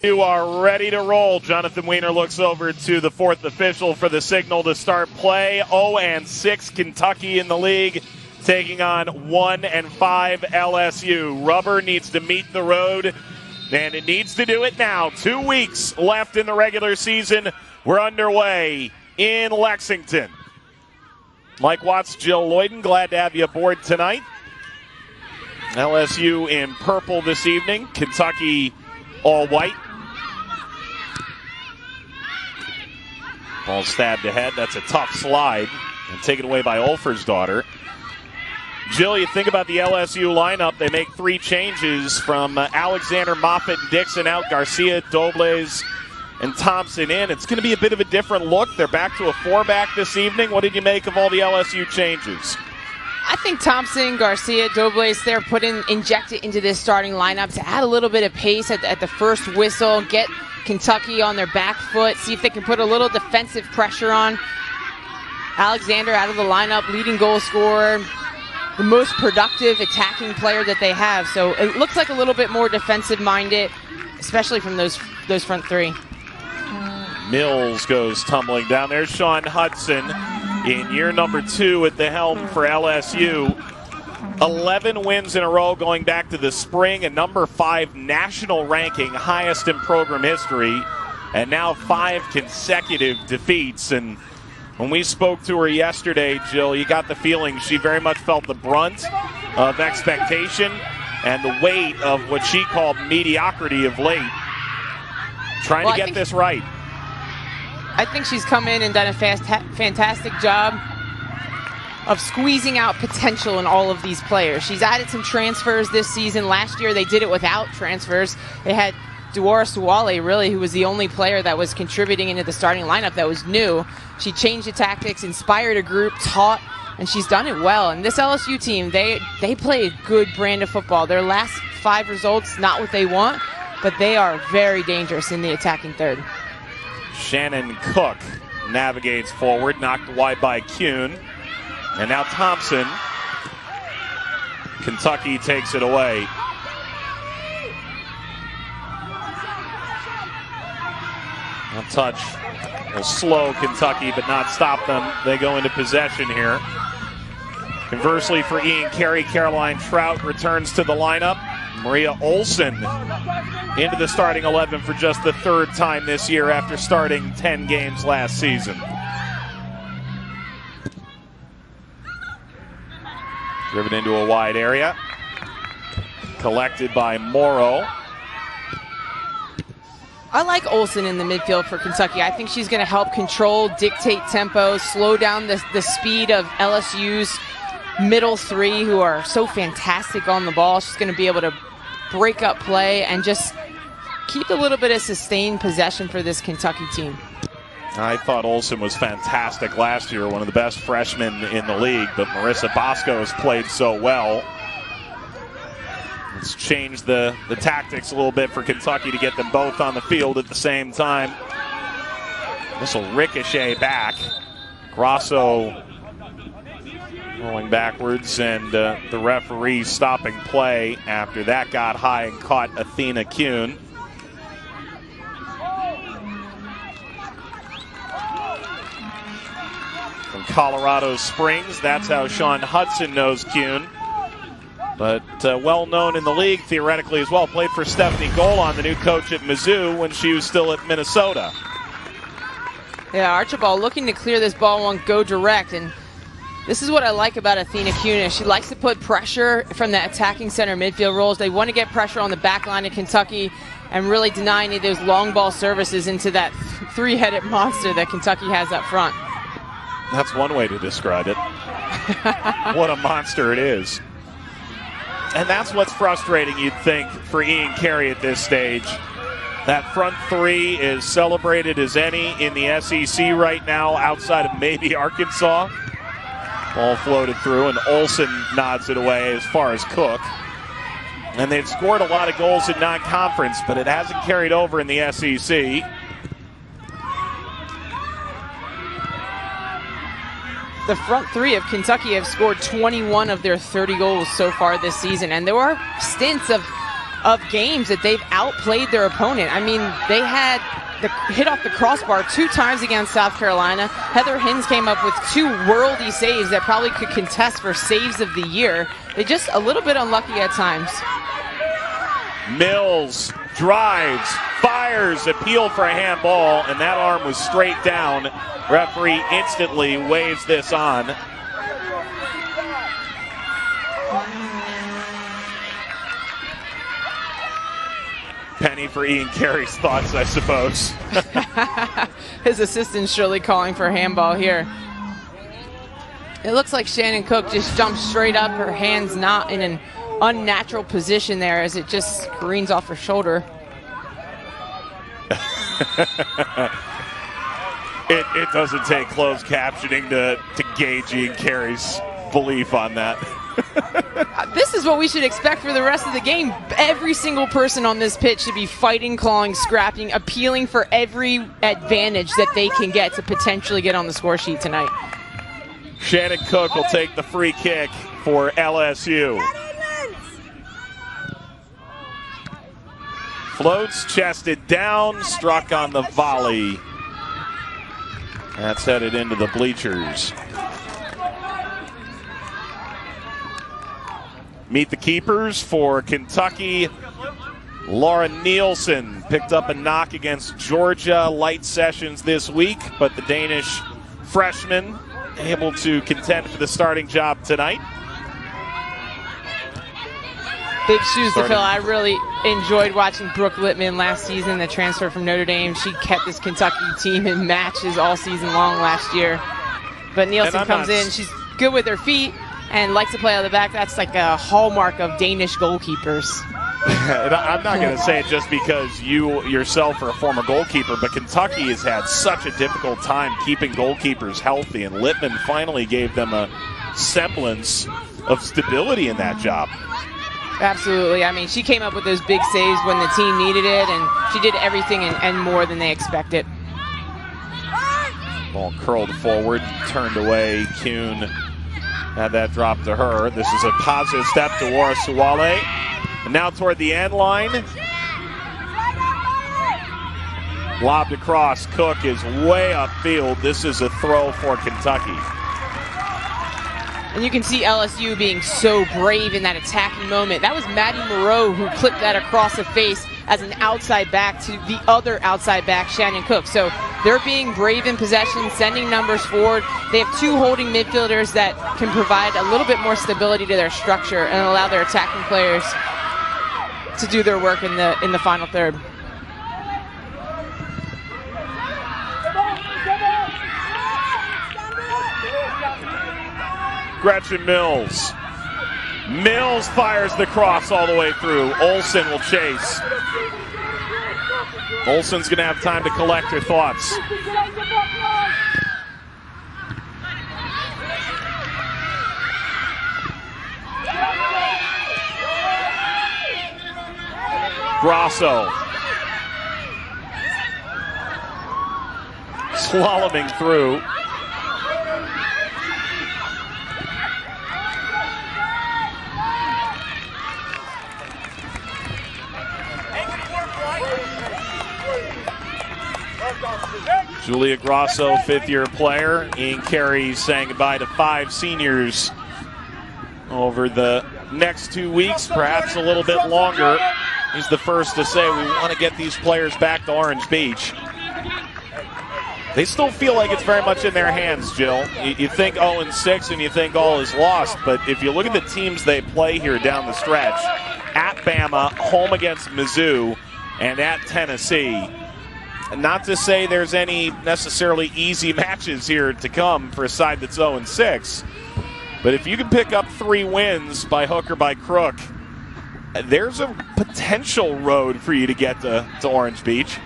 You are ready to roll. Jonathan Weiner looks over to the fourth official for the signal to start play. 0-6 Kentucky in the league, taking on 1-5 LSU. Rubber needs to meet the road, and it needs to do it now. 2 weeks left in the regular season. We're underway in Lexington. Mike Watts, Jill Lloyden, glad to have you aboard tonight. LSU in purple this evening. Kentucky all white. Ball stabbed ahead. That's a tough slide. And taken away by Olfer's daughter. Jill, you think about the LSU lineup. They make 3 changes from Alexander, Moffitt, and Dixon out. Garcia, Dobles, and Thompson in. It's going to be a bit of a different look. They're back to a 4-back this evening. What did you make of all the LSU changes? I think Thompson, Garcia, Dobles, they're injected into this starting lineup to add a little bit of pace at the first whistle, get Kentucky on their back foot, see if they can put a little defensive pressure on. Alexander out of the lineup, leading goal scorer, the most productive attacking player that they have. So it looks like a little bit more defensive-minded, especially from those front 3. Mills goes tumbling down. There's Sean Hudson in year number 2 at the helm for LSU. 11 wins in a row going back to the spring, a number 5 national ranking, highest in program history, and now 5 consecutive defeats. And when we spoke to her yesterday, Jill, you got the feeling she very much felt the brunt of expectation and the weight of what she called mediocrity of late. Trying to get this right. I think she's come in and done a fantastic job of squeezing out potential in all of these players. She's added some transfers this season. Last year they did it without transfers. They had Duara Suwale, really, who was the only player that was contributing into the starting lineup that was new. She changed the tactics, inspired a group, taught, and she's done it well. And this LSU team, they play a good brand of football. Their last 5 results, not what they want, but they are very dangerous in the attacking third. Shannon Cook navigates forward, knocked wide by Kuhn. And now Thompson. Kentucky takes it away. A touch will slow Kentucky, but not stop them. They go into possession here. Conversely, for Ian Carey, Caroline Trout returns to the lineup. Maria Olson into the starting 11 for just the 3rd time this year after starting 10 games last season. Driven into a wide area. Collected by Morrow. I like Olsen in the midfield for Kentucky. I think she's going to help control, dictate tempo, slow down the speed of LSU's middle 3 who are so fantastic on the ball. She's going to be able to break up play and just keep a little bit of sustained possession for this Kentucky team. I thought Olsen was fantastic last year, one of the best freshmen in the league, but Marissa Bosco has played so well. Let's change the tactics a little bit for Kentucky to get them both on the field at the same time. This will ricochet back. Grosso rolling backwards, and the referee stopping play after that got high and caught Athena Kuhn. From Colorado Springs, that's how Sean Hudson knows Kuhn. But well known in the league theoretically as well. Played for Stephanie Golan, the new coach at Mizzou, when she was still at Minnesota. Yeah, Archibald looking to clear this ball, won't go direct, and this is what I like about Athena Kuhn. She likes to put pressure from the attacking center midfield roles. They want to get pressure on the back line of Kentucky and really deny any of those long ball services into that 3-headed monster that Kentucky has up front. That's one way to describe it. What a monster it is. And that's what's frustrating, you'd think, for Ian Carey at this stage. That front 3 is celebrated as any in the SEC right now, outside of maybe Arkansas. Ball floated through, and Olsen nods it away as far as Cook. And they've scored a lot of goals in non-conference, but it hasn't carried over in the SEC. The front 3 of Kentucky have scored 21 of their 30 goals so far this season, and there are stints of of games that they've outplayed their opponent. I mean, they had the hit off the crossbar 2 times against South Carolina. Heather Hinz came up with 2 worldy saves that probably could contest for saves of the year. They're just a little bit unlucky at times. Mills drives, fires, appeal for a handball, and that arm was straight down. Referee instantly waves this on. Penny for Ian Carey's thoughts, I suppose. His assistant's surely calling for a handball here. It looks like Shannon Cook just jumped straight up, her hands not in an unnatural position there as it just careens off her shoulder. It doesn't take closed captioning to gauge Ian Carey's belief on that. This is what we should expect for the rest of the game. Every single person on this pitch should be fighting, clawing, scrapping, appealing for every advantage that they can get to potentially get on the score sheet tonight. Shannon Cook will take the free kick for LSU. Floats, chested down, struck on the volley. That's headed into the bleachers. Meet the keepers for Kentucky. Laura Nielsen picked up a knock against Georgia. Light sessions this week, but the Danish freshman able to contend for the starting job tonight. Big shoes to fill. I really enjoyed watching Brooke Littman last season, the transfer from Notre Dame. She kept this Kentucky team in matches all season long last year. But Nielsen comes in. She's good with her feet and likes to play out of the back. That's like a hallmark of Danish goalkeepers. I'm not going to say it just because you yourself are a former goalkeeper, but Kentucky has had such a difficult time keeping goalkeepers healthy, and Littman finally gave them a semblance of stability in that job. Absolutely. I mean, she came up with those big saves when the team needed it, and she did everything and more than they expected. Ball curled forward, turned away. Kuhn had that drop to her. This is a positive step to Wara Suwale. And now toward the end line. Lobbed across. Cook is way upfield. This is a throw for Kentucky. And you can see LSU being so brave in that attacking moment. That was Maddie Moreau who clipped that across the face as an outside back to the other outside back, Shannon Cook. So they're being brave in possession, sending numbers forward. They have 2 holding midfielders that can provide a little bit more stability to their structure and allow their attacking players to do their work in the final third. Gretchen Mills. Mills fires the cross all the way through. Olsen will chase. Olsen's going to have time to collect her thoughts. Grosso. Slaloming through. Julia Grosso, 5th-year player. Ian Carey saying goodbye to 5 seniors over the next 2 weeks, perhaps a little bit longer. He's the first to say we want to get these players back to Orange Beach. They still feel like it's very much in their hands, Jill. You think 0-6 and you think all is lost, but if you look at the teams they play here down the stretch, at Bama, home against Mizzou, and at Tennessee, not to say there's any necessarily easy matches here to come for a side that's 0-6, but if you can pick up 3 wins by hook or by crook, there's a potential road for you to get to Orange Beach.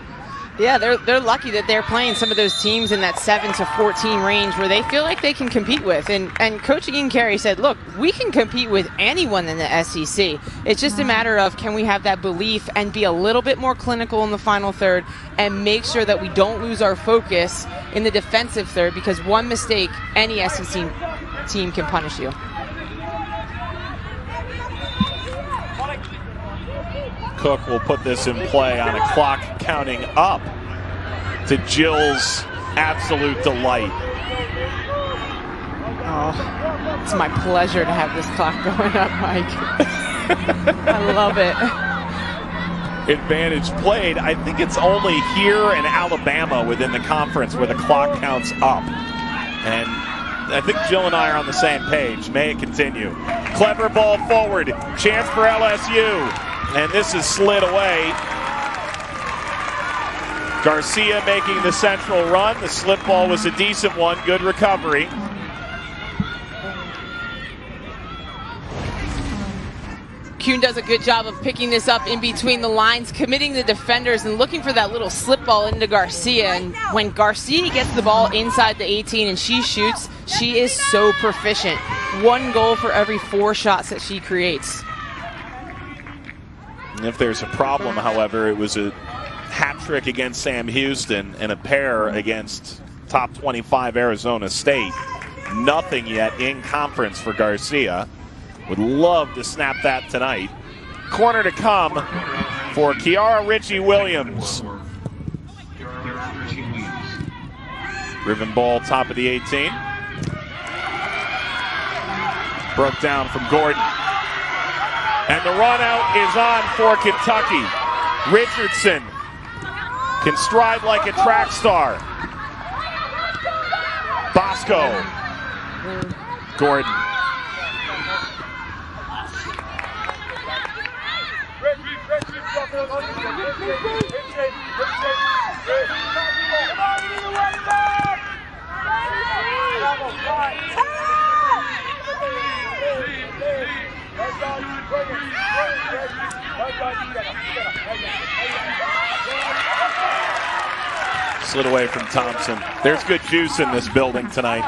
Yeah, they're lucky that they're playing some of those teams in that 7-14 range where they feel like they can compete with. And Coach Ian Carey said, look, we can compete with anyone in the SEC. It's just a matter of can we have that belief and be a little bit more clinical in the final third and make sure that we don't lose our focus in the defensive third, because one mistake, any SEC team can punish you. Cook will put this in play on a clock counting up to Jill's absolute delight. Oh, it's my pleasure to have this clock going up, Mike. I love it. Advantage played. I think it's only here in Alabama within the conference where the clock counts up. And I think Jill and I are on the same page. May it continue. Clever ball forward. Chance for LSU. And this is slid away. Garcia making the central run. The slip ball was a decent one. Good recovery. Kuhn does a good job of picking this up in between the lines, committing the defenders and looking for that little slip ball into Garcia. And when Garcia gets the ball inside the 18 and she shoots, she is so proficient. 1 goal for every 4 shots that she creates. If there's a problem, however, it was a hat trick against Sam Houston and a pair against top 25 Arizona State. Nothing yet in conference for Garcia. Would love to snap that tonight. Corner to come for Kiara Ritchie-Williams. Ribbon ball top of the 18. Broke down from Gordon. And the run out is on for Kentucky. Richardson can stride like a track star. Bosco. Gordon. Slid away from Thompson. There's good juice in this building tonight.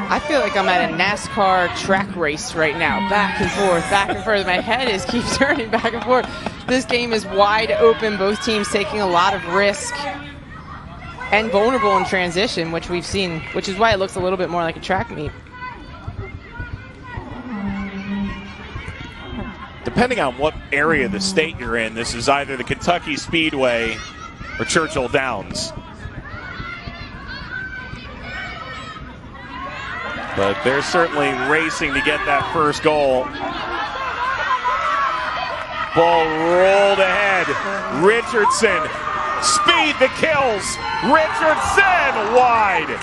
I feel like I'm at a NASCAR track race right now. Back and forth, back and forth. My head keeps turning back and forth. This game is wide open. Both teams taking a lot of risk and vulnerable in transition, which we've seen, which is why it looks a little bit more like a track meet. Depending on what area of the state you're in, this is either the Kentucky Speedway or Churchill Downs. But they're certainly racing to get that first goal. Ball rolled ahead. Richardson, speed that kills. Richardson wide.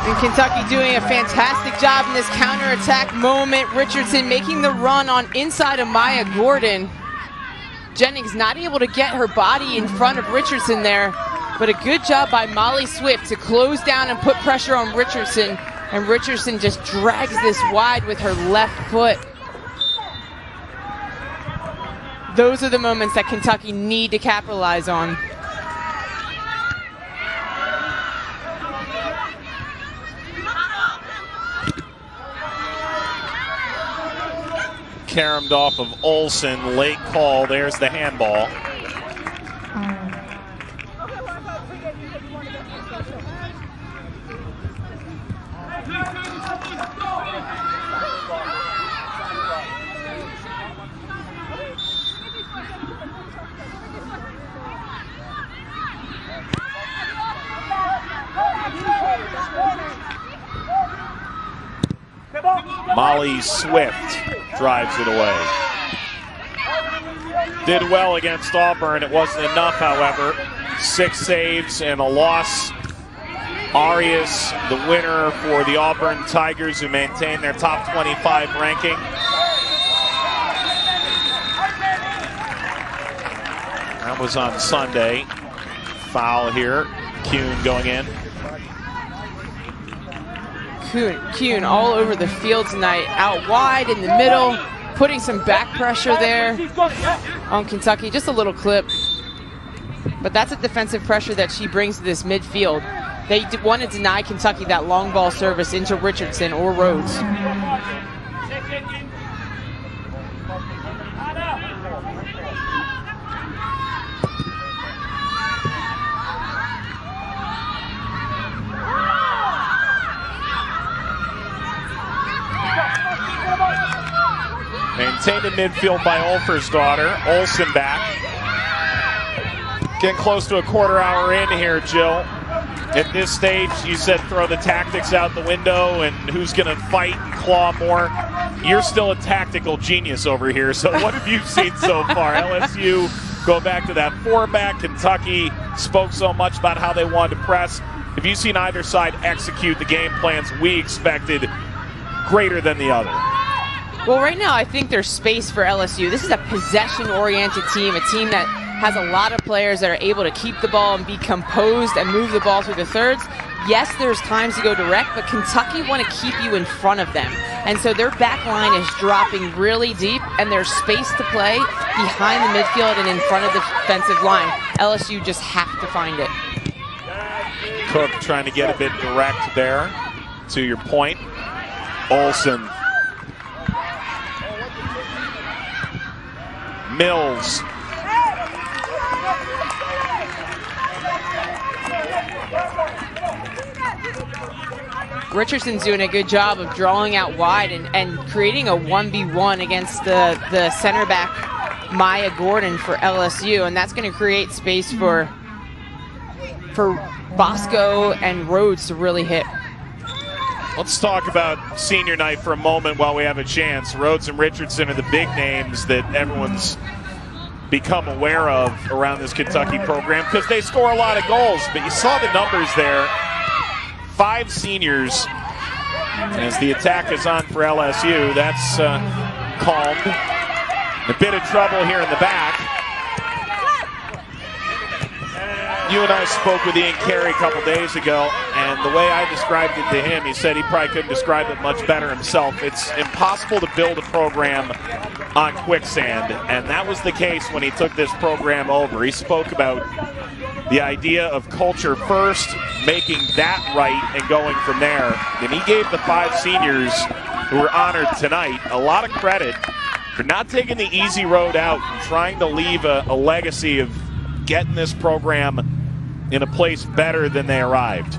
And Kentucky doing a fantastic job in this counterattack moment. Richardson making the run on inside of Maya Gordon. Jennings not able to get her body in front of Richardson there, but a good job by Molly Swift to close down and put pressure on Richardson, and Richardson just drags this wide with her left foot. Those are the moments that Kentucky need to capitalize on. Caromed off of Olsen, late call, there's the handball. Molly Swift drives it away. Did well against Auburn. It wasn't enough, however. 6 saves and a loss. Arias, the winner for the Auburn Tigers, who maintain their top 25 ranking. That was on Sunday. Foul here. Kuhn going in. Kuhn all over the field tonight, out wide in the middle, putting some back pressure there on Kentucky. Just a little clip, but that's a defensive pressure that she brings to this midfield. They want to deny Kentucky that long ball service into Richardson or Rhodes. Contained in midfield by Olfersdotter. Olsen back. Getting close to a quarter hour in here, Jill. At this stage, you said throw the tactics out the window and who's going to fight and claw more. You're still a tactical genius over here, so what have you seen so far? LSU go back to that four-back. Kentucky spoke so much about how they wanted to press. Have you seen either side execute the game plans we expected greater than the other? Well, right now I think there's space for LSU. This is a possession-oriented team, a team that has a lot of players that are able to keep the ball and be composed and move the ball through the thirds. Yes, there's times to go direct, but Kentucky want to keep you in front of them. And so their back line is dropping really deep, and there's space to play behind the midfield and in front of the defensive line. LSU just have to find it. Cook trying to get a bit direct there, to your point. Olsen. Mills. Richardson's doing a good job of drawing out wide and creating a 1v1 against the center back Maya Gordon for LSU, and that's going to create space for Bosco and Rhodes to really hit. Let's talk about senior night for a moment while we have a chance. Rhodes and Richardson are the big names that everyone's become aware of around this Kentucky program because they score a lot of goals, but you saw the numbers there. 5 seniors as the attack is on for LSU. That's calmed. A bit of trouble here in the back. You and I spoke with Ian Carey a couple days ago, and the way I described it to him, he said he probably couldn't describe it much better himself. It's impossible to build a program on quicksand, and that was the case when he took this program over. He spoke about the idea of culture first, making that right, and going from there. And he gave the 5 seniors who were honored tonight a lot of credit for not taking the easy road out and trying to leave a legacy of getting this program in a place better than they arrived.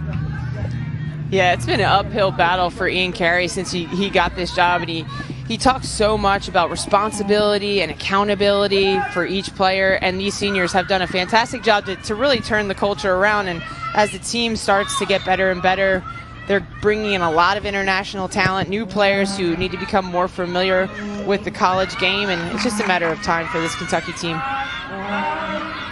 Yeah, it's been an uphill battle for Ian Carey since he got this job, and he talks so much about responsibility and accountability for each player, and these seniors have done a fantastic job to really turn the culture around. And as the team starts to get better and better, they're bringing in a lot of international talent, new players who need to become more familiar with the college game, and it's just a matter of time for this Kentucky team.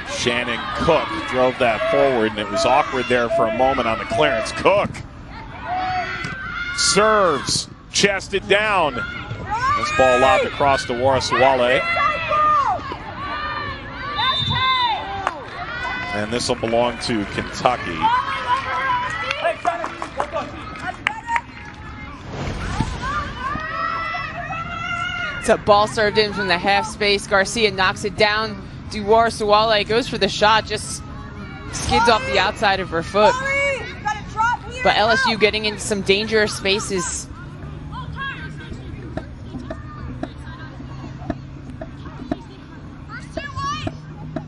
Shannon Cook drove that forward, and it was awkward there for a moment on the clearance. Cook serves, chested down. This ball lobbed across to Warasuwale. And this will belong to Kentucky. It's a ball served in from the half space. Garcia knocks it down. Warasuwale goes for the shot, just skids off the outside of her foot. But LSU getting into some dangerous spaces.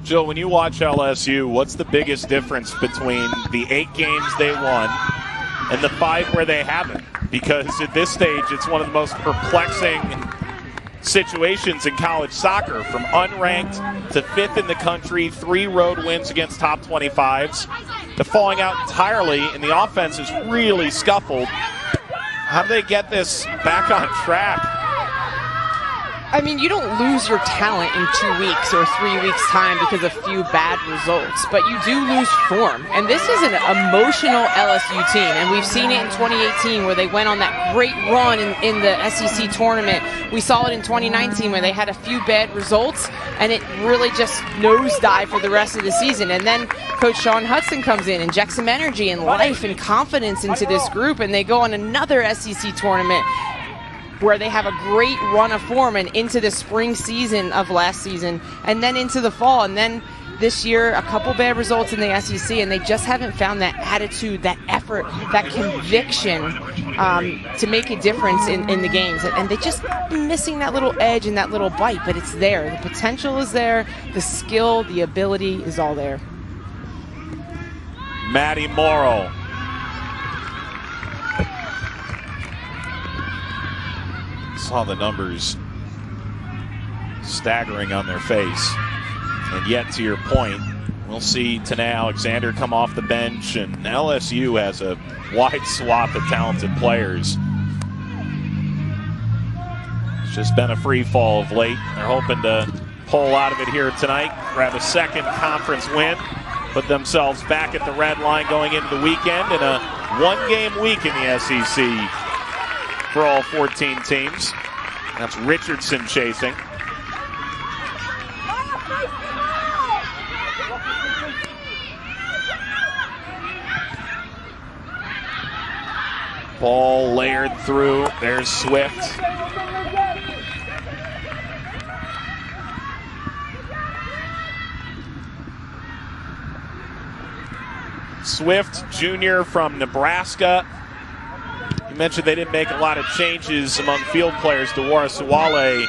Jill, when you watch LSU, what's the biggest difference between the 8 games they won and the 5 where they haven't? Because at this stage, it's one of the most perplexing situations in college soccer, from unranked to 5th in the country, 3 road wins against top 25s, to falling out entirely, and the offense is really scuffled. How do they get this back on track? I mean, you don't lose your talent in 2 weeks or 3 weeks' time because of a few bad results, but you do lose form. And this is an emotional LSU team, and we've seen it in 2018 where they went on that great run in the SEC tournament. We saw it in 2019 where they had a few bad results, and it really just nosedived for the rest of the season. And then Coach Sean Hudson comes in, injects some energy and life and confidence into this group, and they go on another SEC tournament where they have a great run of form and into the spring season of last season and then into the fall. And then this year, a couple bad results in the SEC, and they just haven't found that attitude, that effort, that conviction to make a difference in the games. And they just missing that little edge and that little bite, but it's there. The potential is there. The skill, the ability is all there. Maddie Morrow. Saw the numbers staggering on their face. And yet, to your point, we'll see Tanae Alexander come off the bench, and LSU has a wide swath of talented players. It's just been a free fall of late. They're hoping to pull out of it here tonight, grab a second conference win, put themselves back at the red line going into the weekend, and a one-game week in the SEC for all 14 teams. That's Richardson chasing. Ball layered through. There's Swift. Swift, junior from Nebraska. You mentioned they didn't make a lot of changes among field players. Suwale,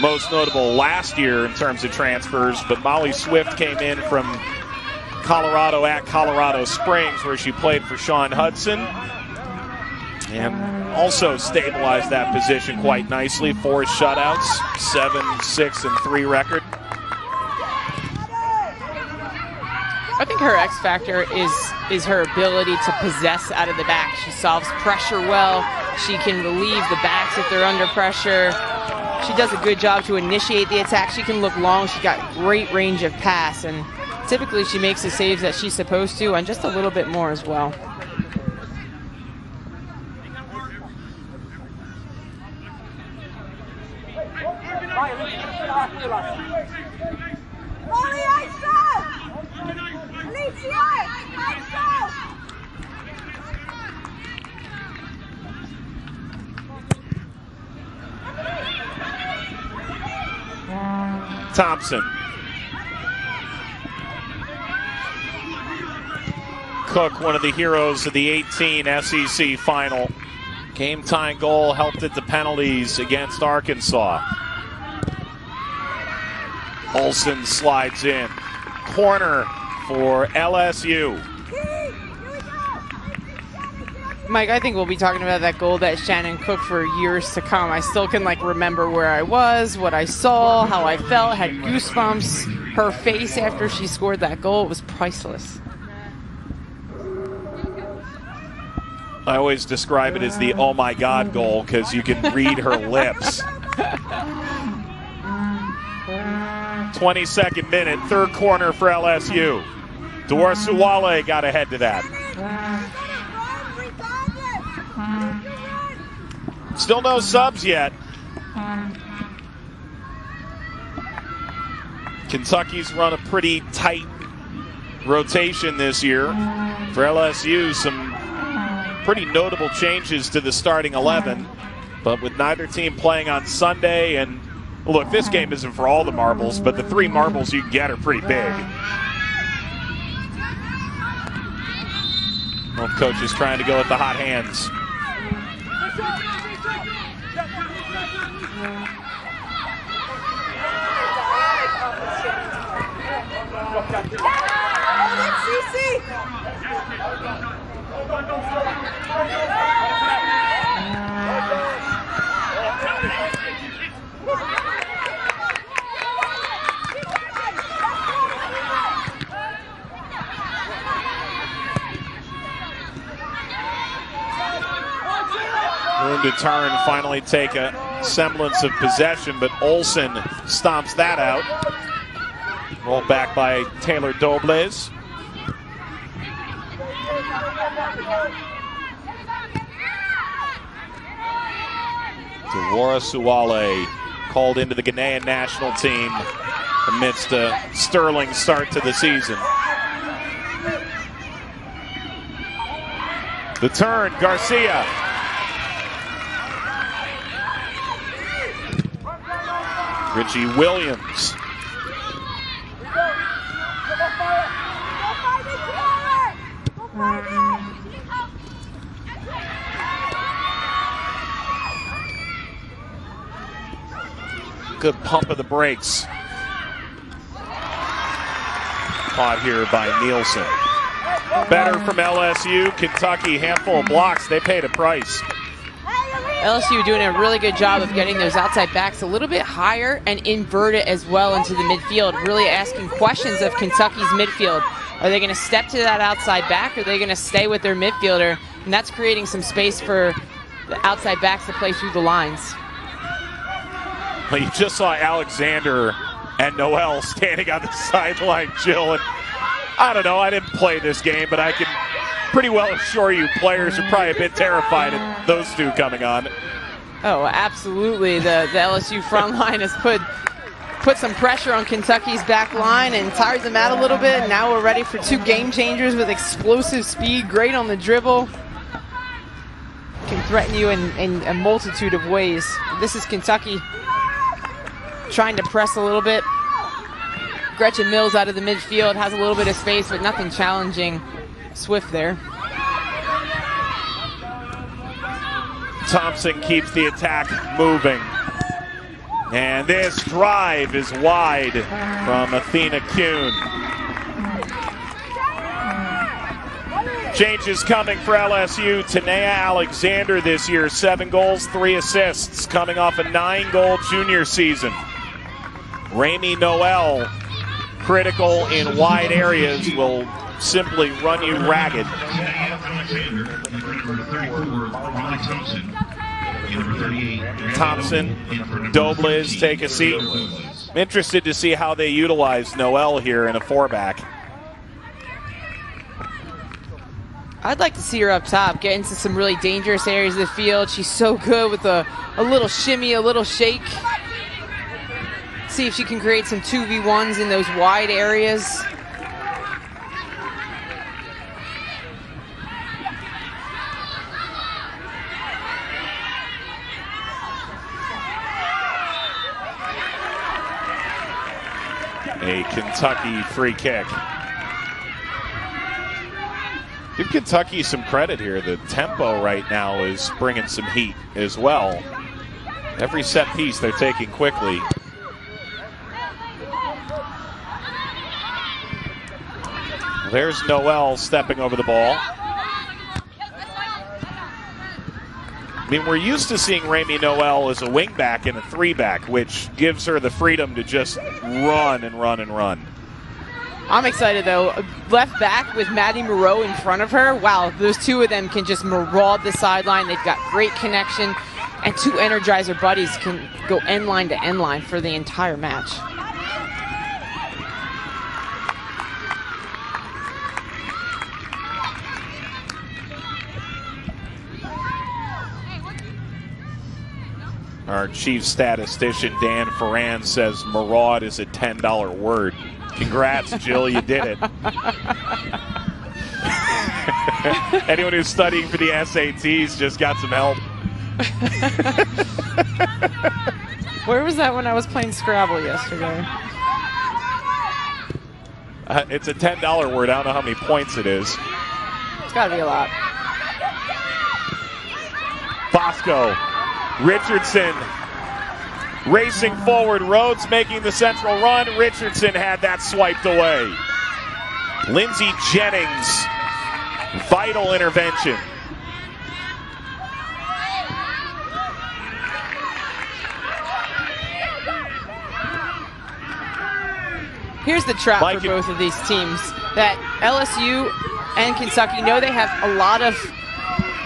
most notable last year in terms of transfers, but Molly Swift came in from Colorado at Colorado Springs, where she played for Sean Hudson, and also stabilized that position quite nicely. 4 shutouts, 7-6-3 record. I think her X factor is her ability to possess out of the back. She solves pressure well. She can relieve the backs if they're under pressure. She does a good job to initiate the attack. She can look long. She's got great range of pass, and typically she makes the saves that she's supposed to, and just a little bit more as well. Thompson. Cook, one of the heroes of the 18 SEC final. Game-tying goal, helped at the penalties against Arkansas. Olsen slides in. Corner for LSU. Mike, I think we'll be talking about that goal that Shannon Cook for years to come. I still can remember where I was, what I saw, how I felt, had goosebumps. Her face after she scored that goal, it was priceless. I always describe it as the oh my God goal because you can read her lips. 22nd minute, third corner for LSU. Suwale got ahead to that. Still no subs yet. Kentucky's run a pretty tight rotation this year. For LSU, some pretty notable changes to the starting 11. But with neither team playing on Sunday, and look, this game isn't for all the marbles, but the 3 marbles you can get are pretty big. Both coaches trying to go with the hot hands. Room to turn, finally take a semblance of possession, but Olsen stomps that out. Rolled back by Taylor Dobles. Suwale called into the Ghanaian national team amidst a sterling start to the season. The turn, Garcia. Richie Williams. Good pump of the brakes. Caught here by Nielsen. Better from LSU. Kentucky, handful of blocks. They paid a price. LSU doing a really good job of getting those outside backs a little bit higher and invert it as well into the midfield, really asking questions of Kentucky's midfield. Are they going to step to that outside back, or are they going to stay with their midfielder? And that's creating some space for the outside backs to play through the lines. Well, you just saw Alexander and Noel standing on the sideline, Jill. And I don't know, I didn't play this game, but I can pretty well assure you players are probably a bit terrified at those two coming on. Oh, absolutely. The LSU front line has put some pressure on Kentucky's back line and tires them out a little bit. Now we're ready for two game changers with explosive speed, great on the dribble. Can threaten you in a multitude of ways. This is Kentucky trying to press a little bit. Gretchen Mills out of the midfield has a little bit of space, but nothing challenging Swift there. Thompson keeps the attack moving. And this drive is wide from Athena Kuhn. Changes coming for LSU. Tanea Alexander this year, 7 goals, 3 assists, coming off a 9-goal junior season. Ramey Noel, critical in wide areas, will simply run you ragged. Thompson, Dobliz take a seat. I'm interested to see how they utilize Noel here in a 4-back. I'd like to see her up top, get into some really dangerous areas of the field. She's so good with a little shimmy, a little shake. See if she can create some 2v1s in those wide areas. A Kentucky free kick. Give Kentucky some credit here. The tempo right now is bringing some heat as well. Every set piece they're taking quickly. There's Noel stepping over the ball. I mean, we're used to seeing Ramey Noel as a wingback and a 3-back, which gives her the freedom to just run and run and run. I'm excited, though. Left back with Maddie Moreau in front of her. Wow, those two of them can just maraud the sideline. They've got great connection. And 2 Energizer buddies can go end line to end line for the entire match. Our chief statistician, Dan Ferran, says maraud is a $10 word. Congrats, Jill, you did it. Anyone who's studying for the SATs just got some help. Where was that when I was playing Scrabble yesterday? It's a $10 word. I don't know how many points it is. It's got to be a lot. Bosco. Richardson racing forward. Rhodes making the central run. Richardson had that swiped away. Lindsey Jennings, vital intervention. Here's the trap for both of these teams, that LSU and Kentucky know they have a lot of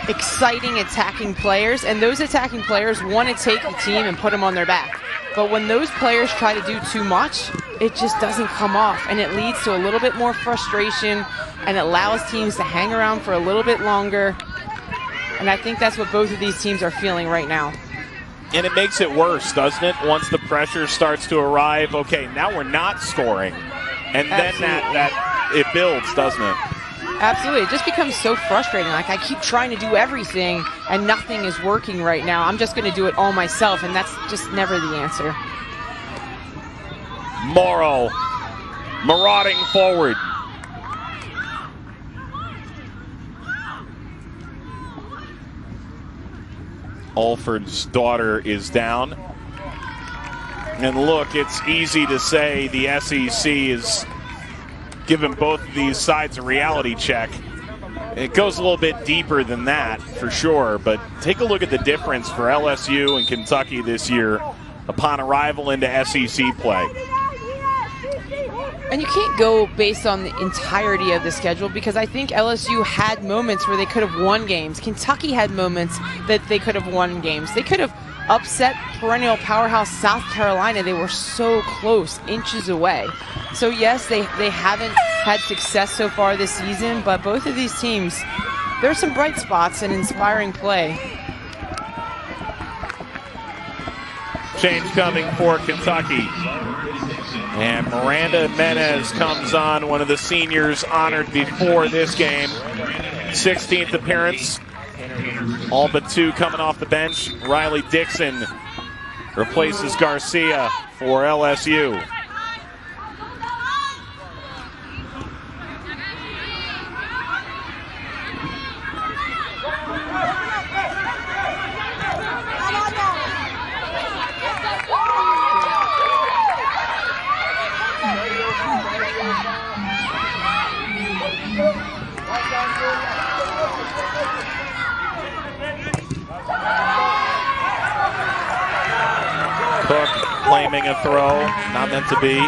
exciting attacking players, and those attacking players want to take the team and put them on their back. But when those players try to do too much, it just doesn't come off, and it leads to a little bit more frustration and allows teams to hang around for a little bit longer. And I think that's what both of these teams are feeling right now. And it makes it worse, doesn't it? Once the pressure starts to arrive, okay, now we're not scoring. And then that it builds, doesn't it? Absolutely. It just becomes so frustrating. Like, I keep trying to do everything and nothing is working right now. I'm just going to do it all myself, and that's just never the answer. Morrow marauding forward. Alford's daughter is down. And look, it's easy to say the SEC is giving both of these sides a reality check. It goes a little bit deeper than that, for sure, but take a look at the difference for LSU and Kentucky this year upon arrival into SEC play. And you can't go based on the entirety of the schedule, because I think LSU had moments where they could have won games. Kentucky had moments that they could have won games. They could have upset perennial powerhouse South Carolina. They were so close, inches away. So yes, they haven't had success so far this season, but both of these teams, there are some bright spots and inspiring play. Change coming for Kentucky. And Miranda Menez comes on, one of the seniors honored before this game. 16th appearance. All but two coming off the bench. Riley Dixon replaces Garcia for LSU. Cook claiming a throw, not meant to be.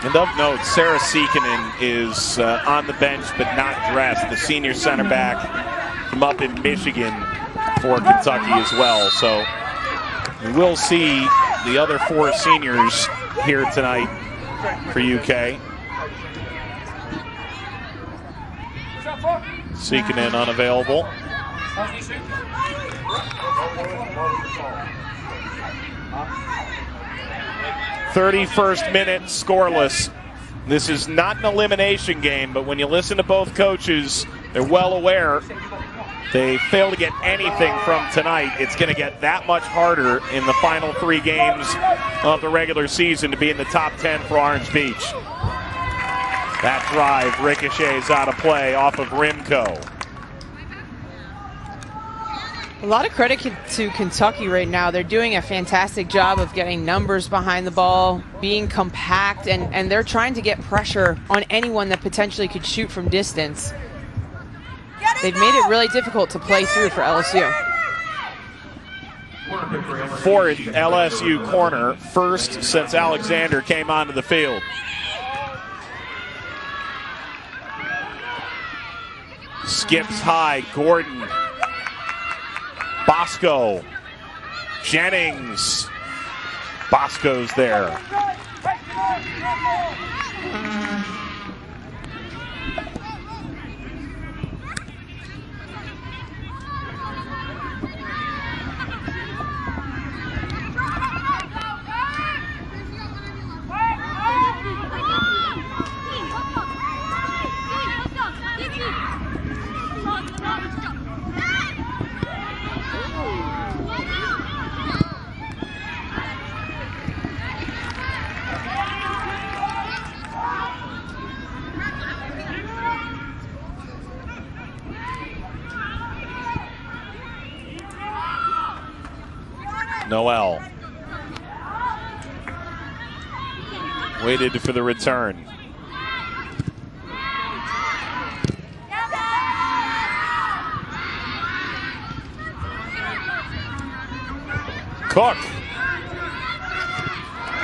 And of note, Sarah Seekinen is on the bench but not dressed. The senior center back from up in Michigan for Kentucky as well. So we will see the other four seniors here tonight for UK. Seekinen unavailable. 31st minute, scoreless. This is not an elimination game, but when you listen to both coaches, they're well aware they fail to get anything from tonight. It's going to get that much harder in the final three games of the regular season to be in the top 10 for Orange Beach. That drive ricochets out of play off of Rimco. A lot of credit to Kentucky right now. They're doing a fantastic job of getting numbers behind the ball, being compact, and they're trying to get pressure on anyone that potentially could shoot from distance. They've made it really difficult to play through for LSU. Fourth LSU corner, first since Alexander came onto the field. Skips high, Gordon. Bosco. Jennings. Bosco's there. Noel. Waited for the return. Cook.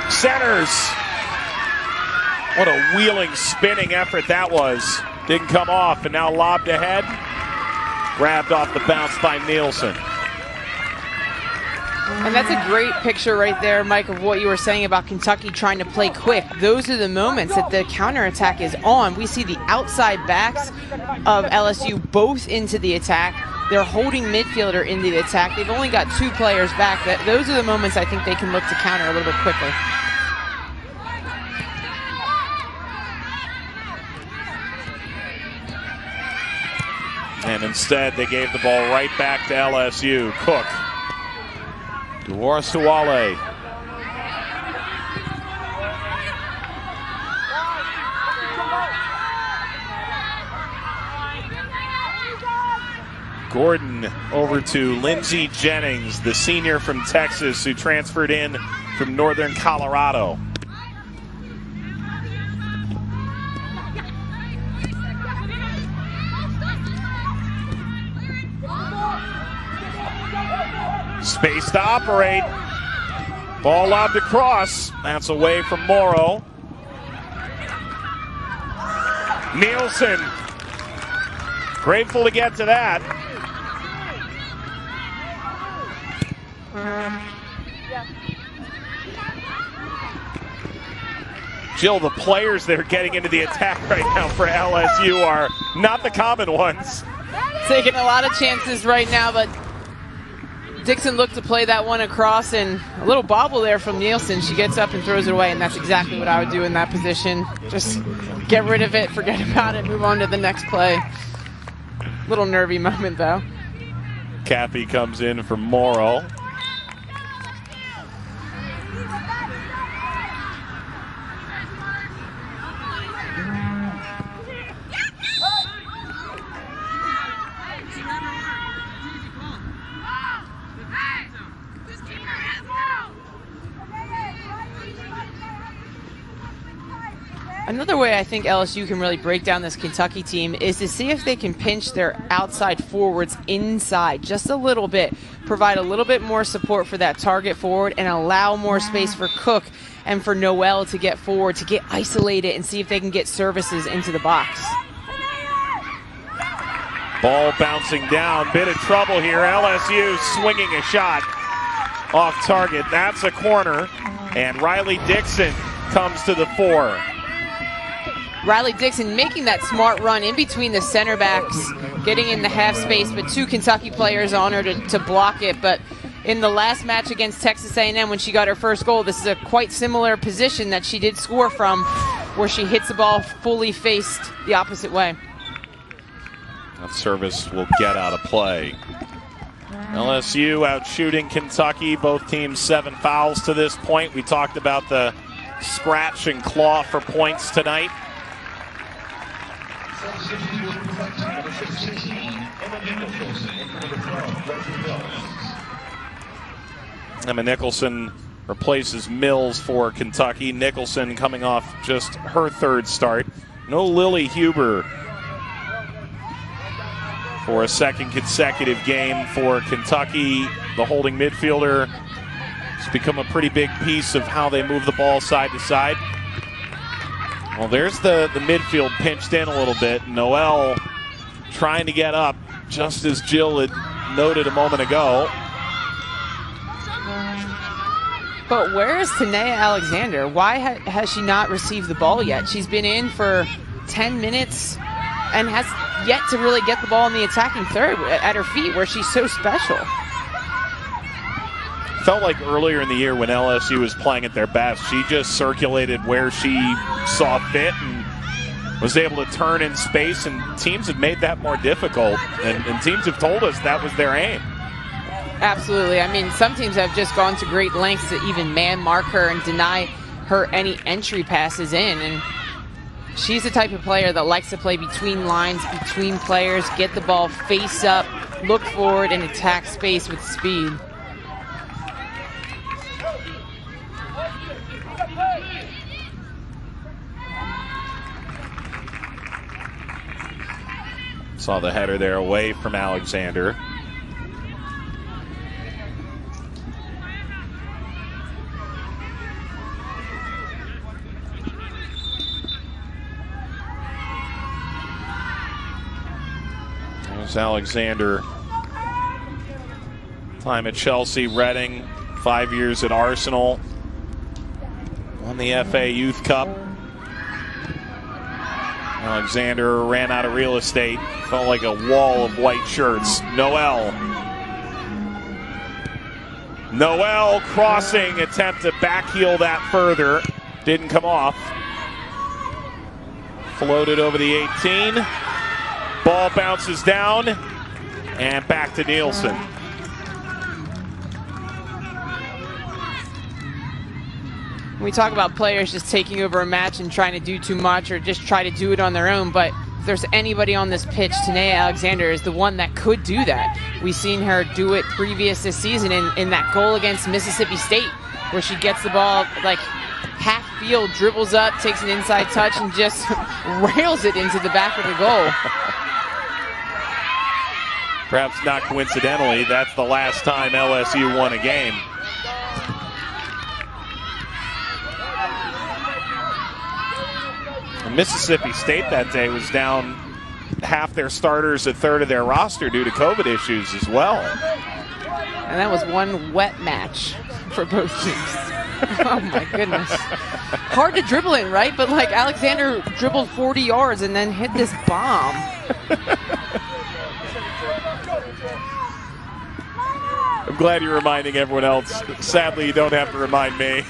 Centers. What a wheeling, spinning effort that was. Didn't come off, and now lobbed ahead. Grabbed off the bounce by Nielsen. And that's a great picture right there, Mike, of what you were saying about Kentucky trying to play quick. Those are the moments that the counterattack is on. We see the outside backs of LSU both into the attack. They're holding midfielder into the attack. They've only got two players back. Those are the moments I think they can look to counter a little bit quicker. And instead, they gave the ball right back to LSU. Cook. Duarsuale. Gordon over to Lindsey Jennings, the senior from Texas who transferred in from Northern Colorado. Space to operate. Ball lobbed across. That's away from Morrow. Nielsen. Grateful to get to that. Jill, the players that are getting into the attack right now for LSU are not the common ones. Taking a lot of chances right now, but Dixon looked to play that one across, and a little bobble there from Nielsen. She gets up and throws it away, and that's exactly what I would do in that position. Just get rid of it, forget about it, move on to the next play. Little nervy moment, though. Cappy comes in for Morrow. Another way I think LSU can really break down this Kentucky team is to see if they can pinch their outside forwards inside just a little bit, provide a little bit more support for that target forward, and allow more space for Cook and for Noel to get forward, to get isolated, and see if they can get services into the box. Ball bouncing down, bit of trouble here. LSU swinging a shot off target. That's a corner, and Riley Dixon comes to the fore. Riley Dixon making that smart run in between the center backs, getting in the half space, but two Kentucky players on her to block it. But in the last match against Texas A&M when she got her first goal, this is a quite similar position that she did score from, where she hits the ball fully faced the opposite way. That service will get out of play. LSU out shooting Kentucky. Both teams 7 fouls to this point. We talked about the scratch and claw for points tonight. Emma Nicholson replaces Mills for Kentucky. Nicholson coming off just her third start. No Lily Huber for a second consecutive game for Kentucky. The holding midfielder has become a pretty big piece of how they move the ball side to side. Well, there's the midfield pinched in a little bit. Noel trying to get up, just as Jill had noted a moment ago. But where is Tanea Alexander? Why has she not received the ball yet? She's been in for 10 minutes and has yet to really get the ball in the attacking third at her feet, where she's so special. Felt like earlier in the year when LSU was playing at their best, she just circulated where she saw fit and was able to turn in space, and teams have made that more difficult, and teams have told us that was their aim. Absolutely. I mean, some teams have just gone to great lengths to even man mark her and deny her any entry passes in, and she's the type of player that likes to play between lines, between players, get the ball face up, look forward, and attack space with speed. Saw the header there away from Alexander. There's Alexander. Time at Chelsea, Reading, 5 years at Arsenal. Won the FA Youth Cup. Alexander ran out of real estate. Felt like a wall of white shirts. Noel crossing, attempt to backheel that further. Didn't come off. Floated over the 18. Ball bounces down and back to Nielsen. We talk about players just taking over a match and trying to do too much or just try to do it on their own, but if there's anybody on this pitch, Tanea Alexander is the one that could do that. We've seen her do it previous this season in that goal against Mississippi State. where she gets the ball like half field, dribbles up, takes an inside touch, and just rails it into the back of the goal. Perhaps not coincidentally, that's the last time LSU won a game. And Mississippi State that day was down half their starters, a third of their roster due to COVID issues as well. And that was one wet match for both teams. Oh my goodness. Hard to dribble in, right? But like Alexander dribbled 40 yards and then hit this bomb. I'm glad you're reminding everyone else. Sadly, you don't have to remind me.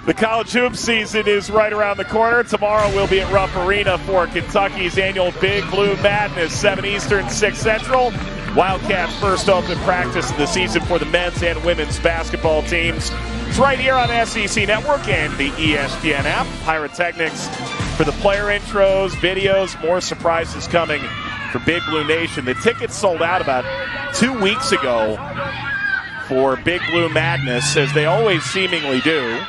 The college hoop season is right around the corner. Tomorrow we'll be at Rupp Arena for Kentucky's annual Big Blue Madness, 7 Eastern, 6 Central. Wildcats' first open practice of the season for the men's and women's basketball teams. It's right here on SEC Network and the ESPN app. Pyrotechnics for the player intros, videos, more surprises coming for Big Blue Nation. The tickets sold out about 2 weeks ago for Big Blue Madness, as they always seemingly do.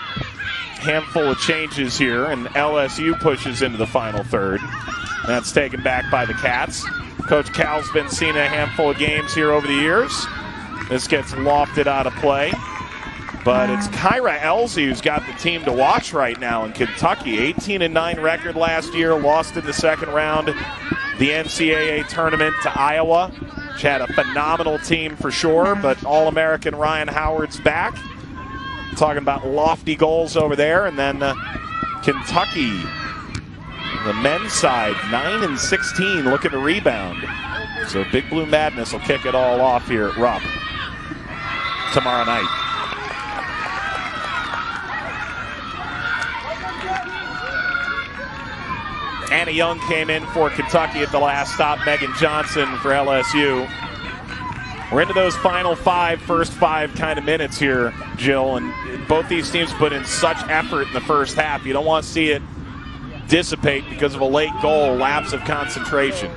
Handful of changes here, and LSU pushes into the final third. That's taken back by the Cats. Coach Cal's been seeing a handful of games here over the years. This gets lofted out of play. But it's Kyra Elzy who's got the team to watch right now in Kentucky. 18-9 record last year, lost in the second round. The NCAA tournament to Iowa, which had a phenomenal team for sure, but All-American Ryan Howard's back. Talking about lofty goals over there. And then Kentucky, the men's side, 9-16, looking to rebound. So Big Blue Madness will kick it all off here at Rupp tomorrow night. Anna Young came in for Kentucky at the last stop. Megan Johnson for LSU. We're into those final first five kind of minutes here, Jill, and both these teams put in such effort in the first half. You don't want to see it dissipate because of a late goal, lapse of concentration.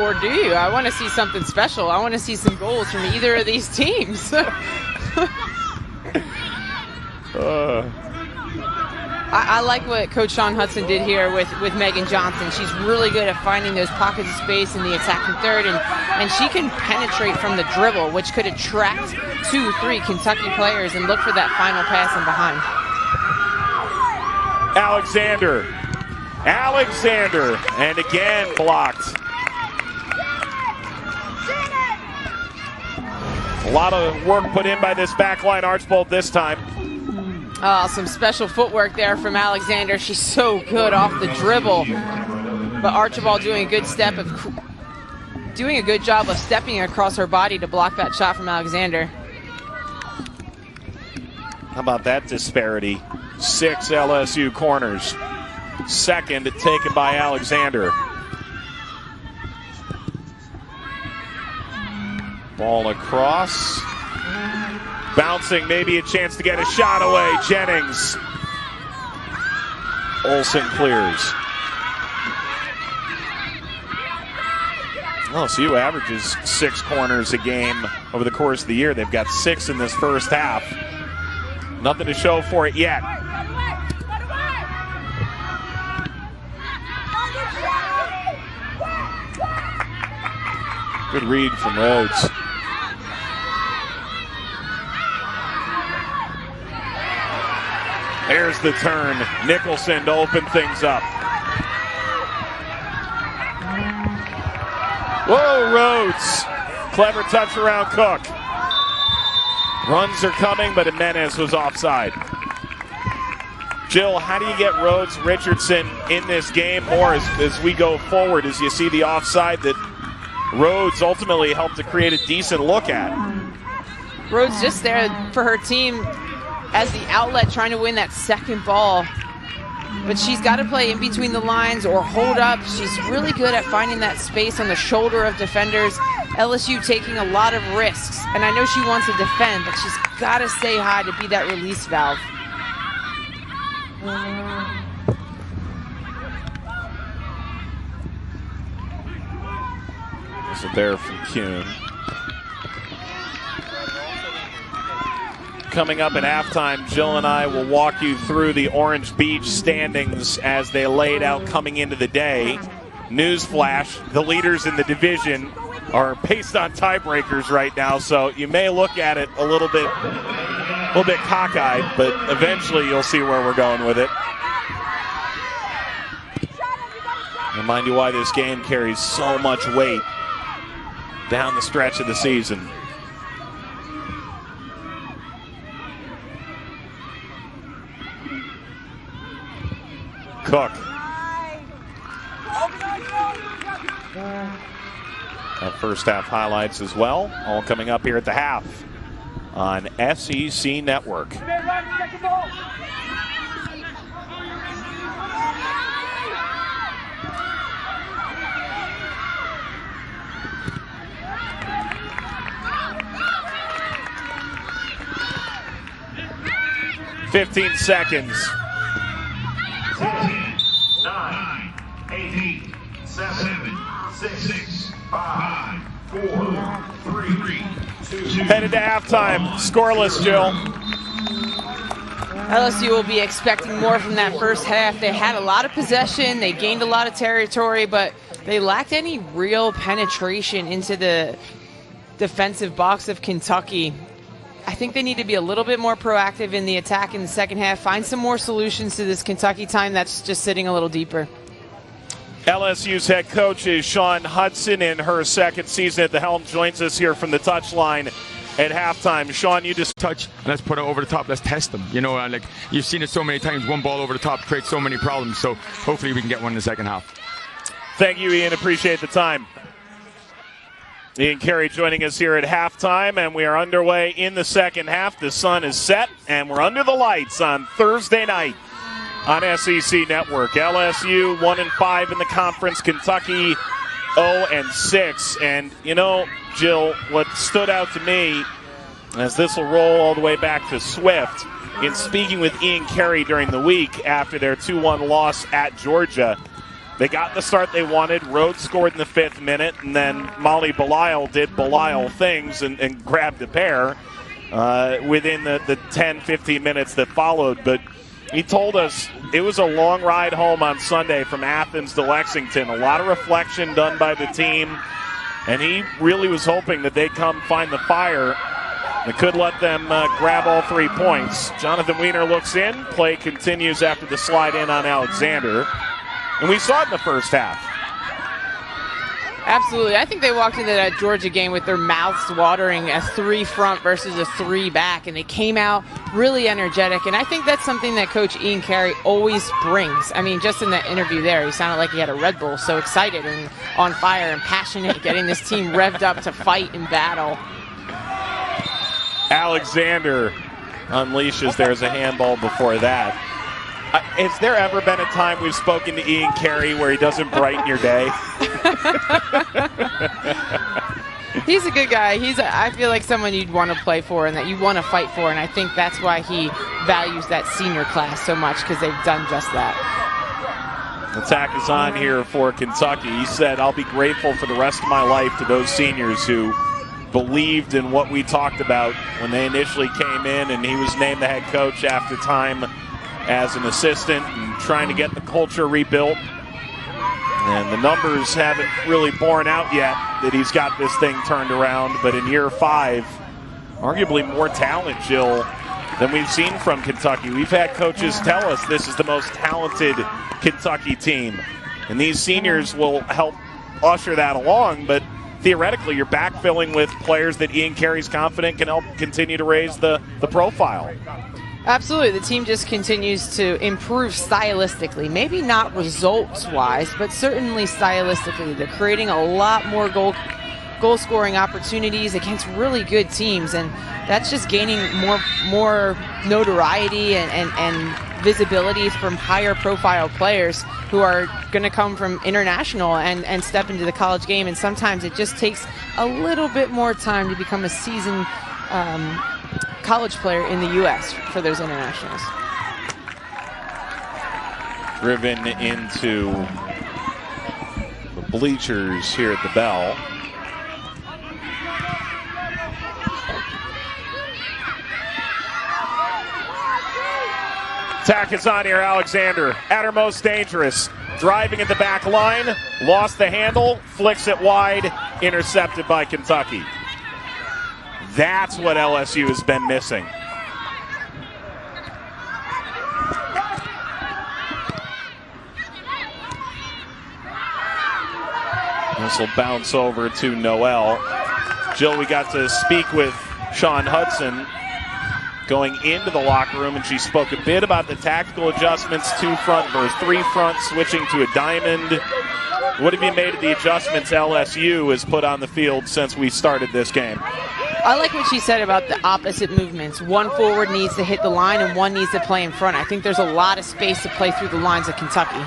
Or do you? I want to see something special. I want to see some goals from either of these teams. I like what Coach Sean Hudson did here with Megan Johnson. She's really good at finding those pockets of space in the attacking third, and she can penetrate from the dribble, which could attract 2-3 Kentucky players and look for that final pass in behind. Alexander, and again blocked. A lot of work put in by this backline Archbold this time. Oh, some special footwork there from Alexander. She's so good off the dribble. But Archibald doing a good job of stepping across her body to block that shot from Alexander. How about that disparity? 6 LSU corners. Second taken by Alexander. Ball across. Bouncing, maybe a chance to get a shot away. Jennings. Olsen clears. LSU averages 6 corners a game over the course of the year. They've got 6 in this first half. Nothing to show for it yet. Good read from Rhodes. There's the turn. Nicholson to open things up. Whoa, Rhodes. Clever touch around Cook. Runs are coming, but Jimenez was offside. Jill, how do you get Rhodes, Richardson in this game more as we go forward, as you see the offside that Rhodes ultimately helped to create a decent look at? Rhodes just there for her team as the outlet, trying to win that second ball. But she's got to play in between the lines or hold up. She's really good at finding that space on the shoulder of defenders. LSU taking a lot of risks. And I know she wants to defend, but she's got to stay high to be that release valve. Is it there from Kuhn? Coming up at halftime, Jill and I will walk you through the Orange Beach standings as they laid out coming into the day. Newsflash, the leaders in the division are based on tiebreakers right now, so you may look at it a little bit cockeyed, but eventually you'll see where we're going with it. Remind you why this game carries so much weight down the stretch of the season. Cook. First half highlights as well, all coming up here at the half on SEC Network. "15 seconds. 9, 8, 7, 6, 5, 4, 3, 2. Headed to halftime. Scoreless, Jill. LSU will be expecting more from that first half. They had a lot of possession. They gained a lot of territory, but they lacked any real penetration into the defensive box of Kentucky. I think they need to be a little bit more proactive in the attack in the second half. Find some more solutions to this Kentucky time that's just sitting a little deeper. LSU's head coach is Sean Hudson in her second season at the helm. Joins us here from the touchline at halftime. Sean, you just touch and let's put it over the top. Let's test them. You know, like you've seen it so many times. One ball over the top creates so many problems. So hopefully we can get one in the second half. Thank you, Ian. Appreciate the time. Ian Carey joining us here at halftime, and we are underway in the second half. The sun is set, and we're under the lights on Thursday night on SEC Network. LSU 1-5 in the conference. Kentucky 0-6. And, you know, Jill, what stood out to me, as this will roll all the way back to Swift, in speaking with Ian Carey during the week after their 2-1 loss at Georgia, they got the start they wanted. Rhodes scored in the 5th minute, and then Molly Belial did Belial things and grabbed a pair within the 10, 15 minutes that followed. But he told us it was a long ride home on Sunday from Athens to Lexington. A lot of reflection done by the team, and he really was hoping that they'd come find the fire that could let them grab all 3 points. Jonathan Weiner looks in. Play continues after the slide in on Alexander. And we saw it in the first half. Absolutely. I think they walked into that Georgia game with their mouths watering, a 3 front versus a 3 back, and they came out really energetic. And I think that's something that Coach Ian Carey always brings. I mean, just in that interview there, he sounded like he had a Red Bull, so excited and on fire and passionate, getting this team revved up to fight and battle. Alexander unleashes. There's a handball before that. Has there ever been a time we've spoken to Ian Carey where he doesn't brighten your day? He's a good guy. I feel like someone you'd want to play for and that you want to fight for, and I think that's why he values that senior class so much, because they've done just that. Attack is on here for Kentucky. He said, "I'll be grateful for the rest of my life to those seniors who believed in what we talked about when they initially came in," and he was named the head coach after time as an assistant and trying to get the culture rebuilt. And the numbers haven't really borne out yet that he's got this thing turned around. But in year 5, arguably more talent, Jill, than we've seen from Kentucky. We've had coaches tell us this is the most talented Kentucky team. And these seniors will help usher that along. But theoretically, you're backfilling with players that Ian Carey's confident can help continue to raise the profile. Absolutely. The team just continues to improve stylistically. Maybe not results-wise, but certainly stylistically. They're creating a lot more goal-scoring opportunities against really good teams, and that's just gaining more notoriety and visibility from higher-profile players who are going to come from international and step into the college game. And sometimes it just takes a little bit more time to become a seasoned college player in the U.S. for those internationals. Driven into the bleachers here at the Bell. Attack is on here, Alexander. At her most dangerous. Driving at the back line. Lost the handle. Flicks it wide. Intercepted by Kentucky. That's what LSU has been missing. This will bounce over to Noel. Jill, we got to speak with Sean Hudson going into the locker room, and she spoke a bit about the tactical adjustments, 2 front versus 3 front, switching to a diamond. What have you made of the adjustments LSU has put on the field since we started this game? I like what she said about the opposite movements. One forward needs to hit the line and one needs to play in front. I think there's a lot of space to play through the lines of Kentucky.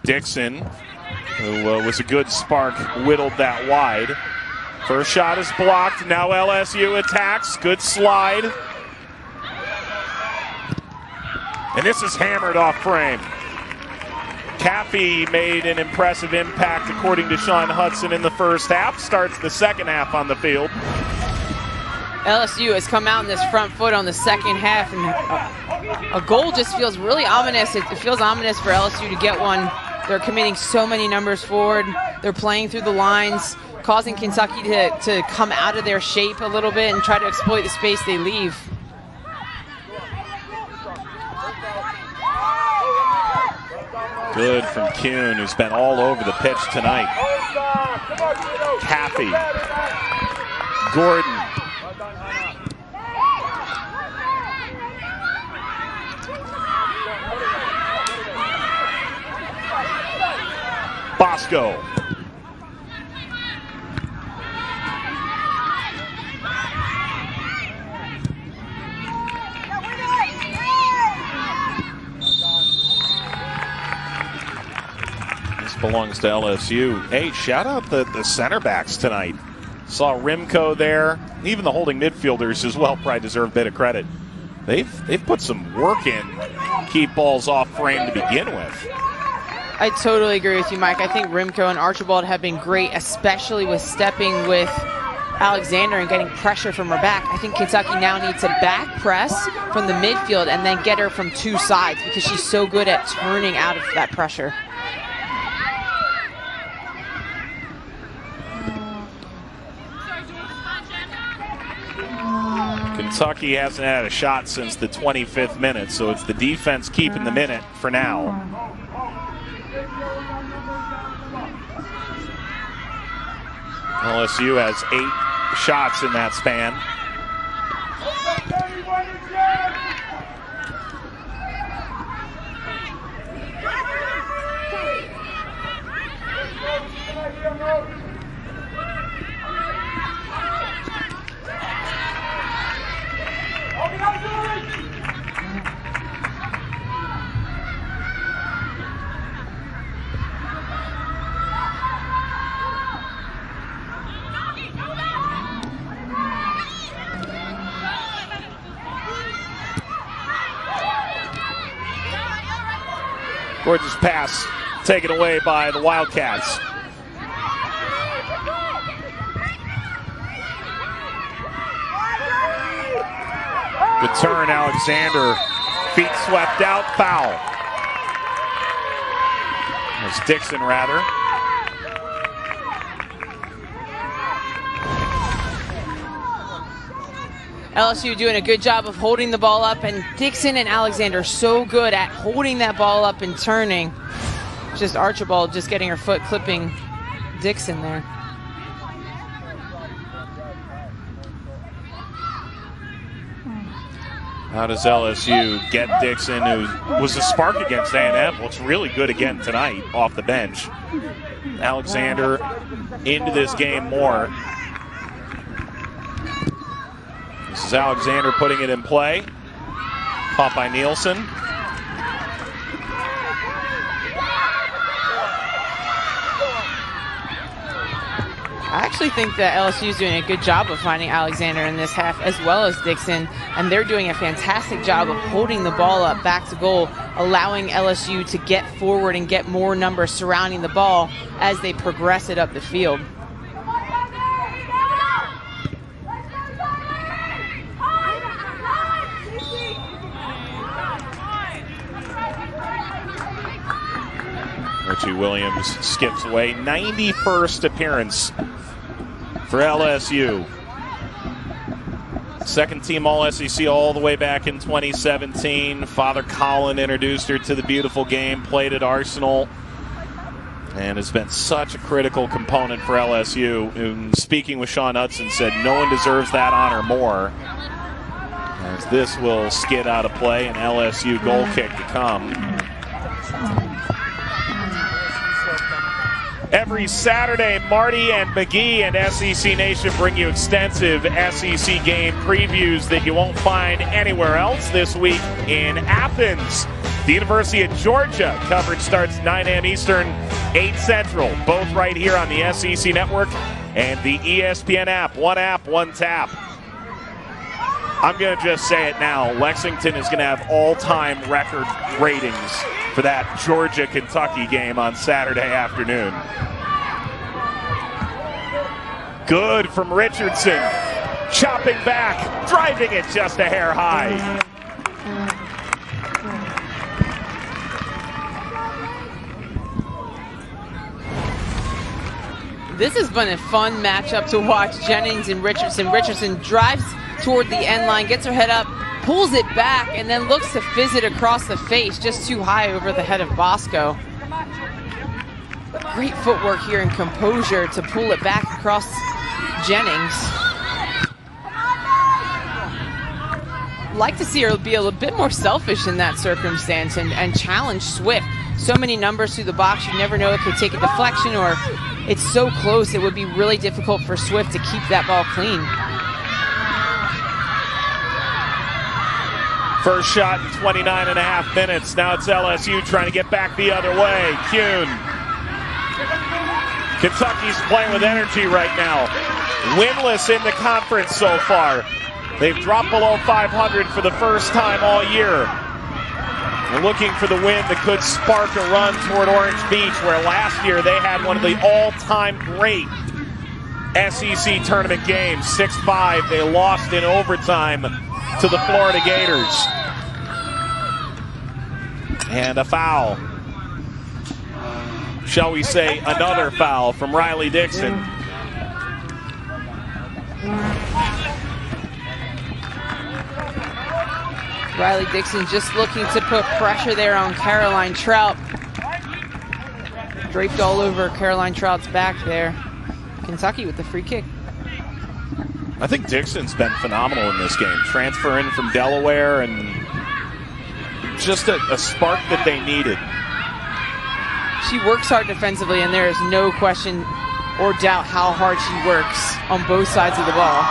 Dixon, who was a good spark, whittled that wide. First shot is blocked. Now LSU attacks. Good slide. And this is hammered off frame. Caffey made an impressive impact, according to Sean Hudson, in the first half. Starts the second half on the field. LSU has come out in this front foot on the second half, and a goal just feels really ominous. It feels ominous for LSU to get one. They're committing so many numbers forward. They're playing through the lines, causing Kentucky to come out of their shape a little bit and try to exploit the space they leave. Good from Kuhn, who's been all over the pitch tonight. Caffey. Gordon. Bosco. This belongs to LSU. Hey, shout out the center backs tonight. Saw Rimco there. Even the holding midfielders as well probably deserve a bit of credit. They've put some work in, keep balls off frame to begin with. I totally agree with you, Mike. I think Rimco and Archibald have been great, especially with stepping with Alexander and getting pressure from her back. I think Kentucky now needs to back press from the midfield and then get her from 2 sides because she's so good at turning out of that pressure. Kentucky hasn't had a shot since the 25th minute, so it's the defense keeping the minute for now. LSU has 8 shots in that span. Gorgeous pass taken away by the Wildcats. Good turn, Alexander. Feet swept out, foul. That's Dixon, rather. LSU doing a good job of holding the ball up, and Dixon and Alexander so good at holding that ball up and turning. Just Archibald just getting her foot clipping Dixon there. How does LSU get Dixon, who was a spark against A&M, looks really good again tonight off the bench. Alexander into this game more. This is Alexander putting it in play. Caught by Nielsen. I actually think that LSU is doing a good job of finding Alexander in this half, as well as Dixon, and they're doing a fantastic job of holding the ball up back to goal, allowing LSU to get forward and get more numbers surrounding the ball as they progress it up the field. Richie Williams skips away. 91st appearance for LSU. Second team All-SEC all the way back in 2017. Father Colin introduced her to the beautiful game, played at Arsenal, and has been such a critical component for LSU. And speaking with Sean Hudson, said no one deserves that honor more, as this will skid out of play, an LSU goal kick to come. Every Saturday, Marty and McGee and SEC Nation bring you extensive SEC game previews that you won't find anywhere else. This week in Athens, the University of Georgia. Coverage starts 9 a.m. Eastern, 8 Central. Both right here on the SEC Network and the ESPN app. One tap. I'm going to just say it now. Lexington is going to have all-time record ratings for that Georgia-Kentucky game on Saturday afternoon. Good from Richardson. Chopping back, driving it just a hair high. This has been a fun matchup to watch. Jennings and Richardson. Richardson drives toward the end line, gets her head up, pulls it back, and then looks to fizz it across the face, just too high over the head of Bosco. Great footwork here and composure to pull it back across Jennings. Like to see her be a little bit more selfish in that circumstance and challenge Swift. So many numbers through the box, you never know, it could take a deflection, or it's so close it would be really difficult for Swift to keep that ball clean. First shot in 29 and a half minutes. Now it's LSU trying to get back the other way. Kuhn. Kentucky's playing with energy right now. Winless in the conference so far. They've dropped below 500 for the first time all year. They're looking for the win that could spark a run toward Orange Beach, where last year they had one of the all-time great SEC tournament games. 6-5. They lost in overtime to the Florida Gators. And a foul. Shall we say another foul from Riley Dixon. Riley Dixon just looking to put pressure there on Caroline Trout. Draped all over Caroline Trout's back there. Kentucky with the free kick. I think Dixon's been phenomenal in this game. Transferring from Delaware, and just a spark that they needed. She works hard defensively, and there is no question or doubt how hard she works on both sides of the ball.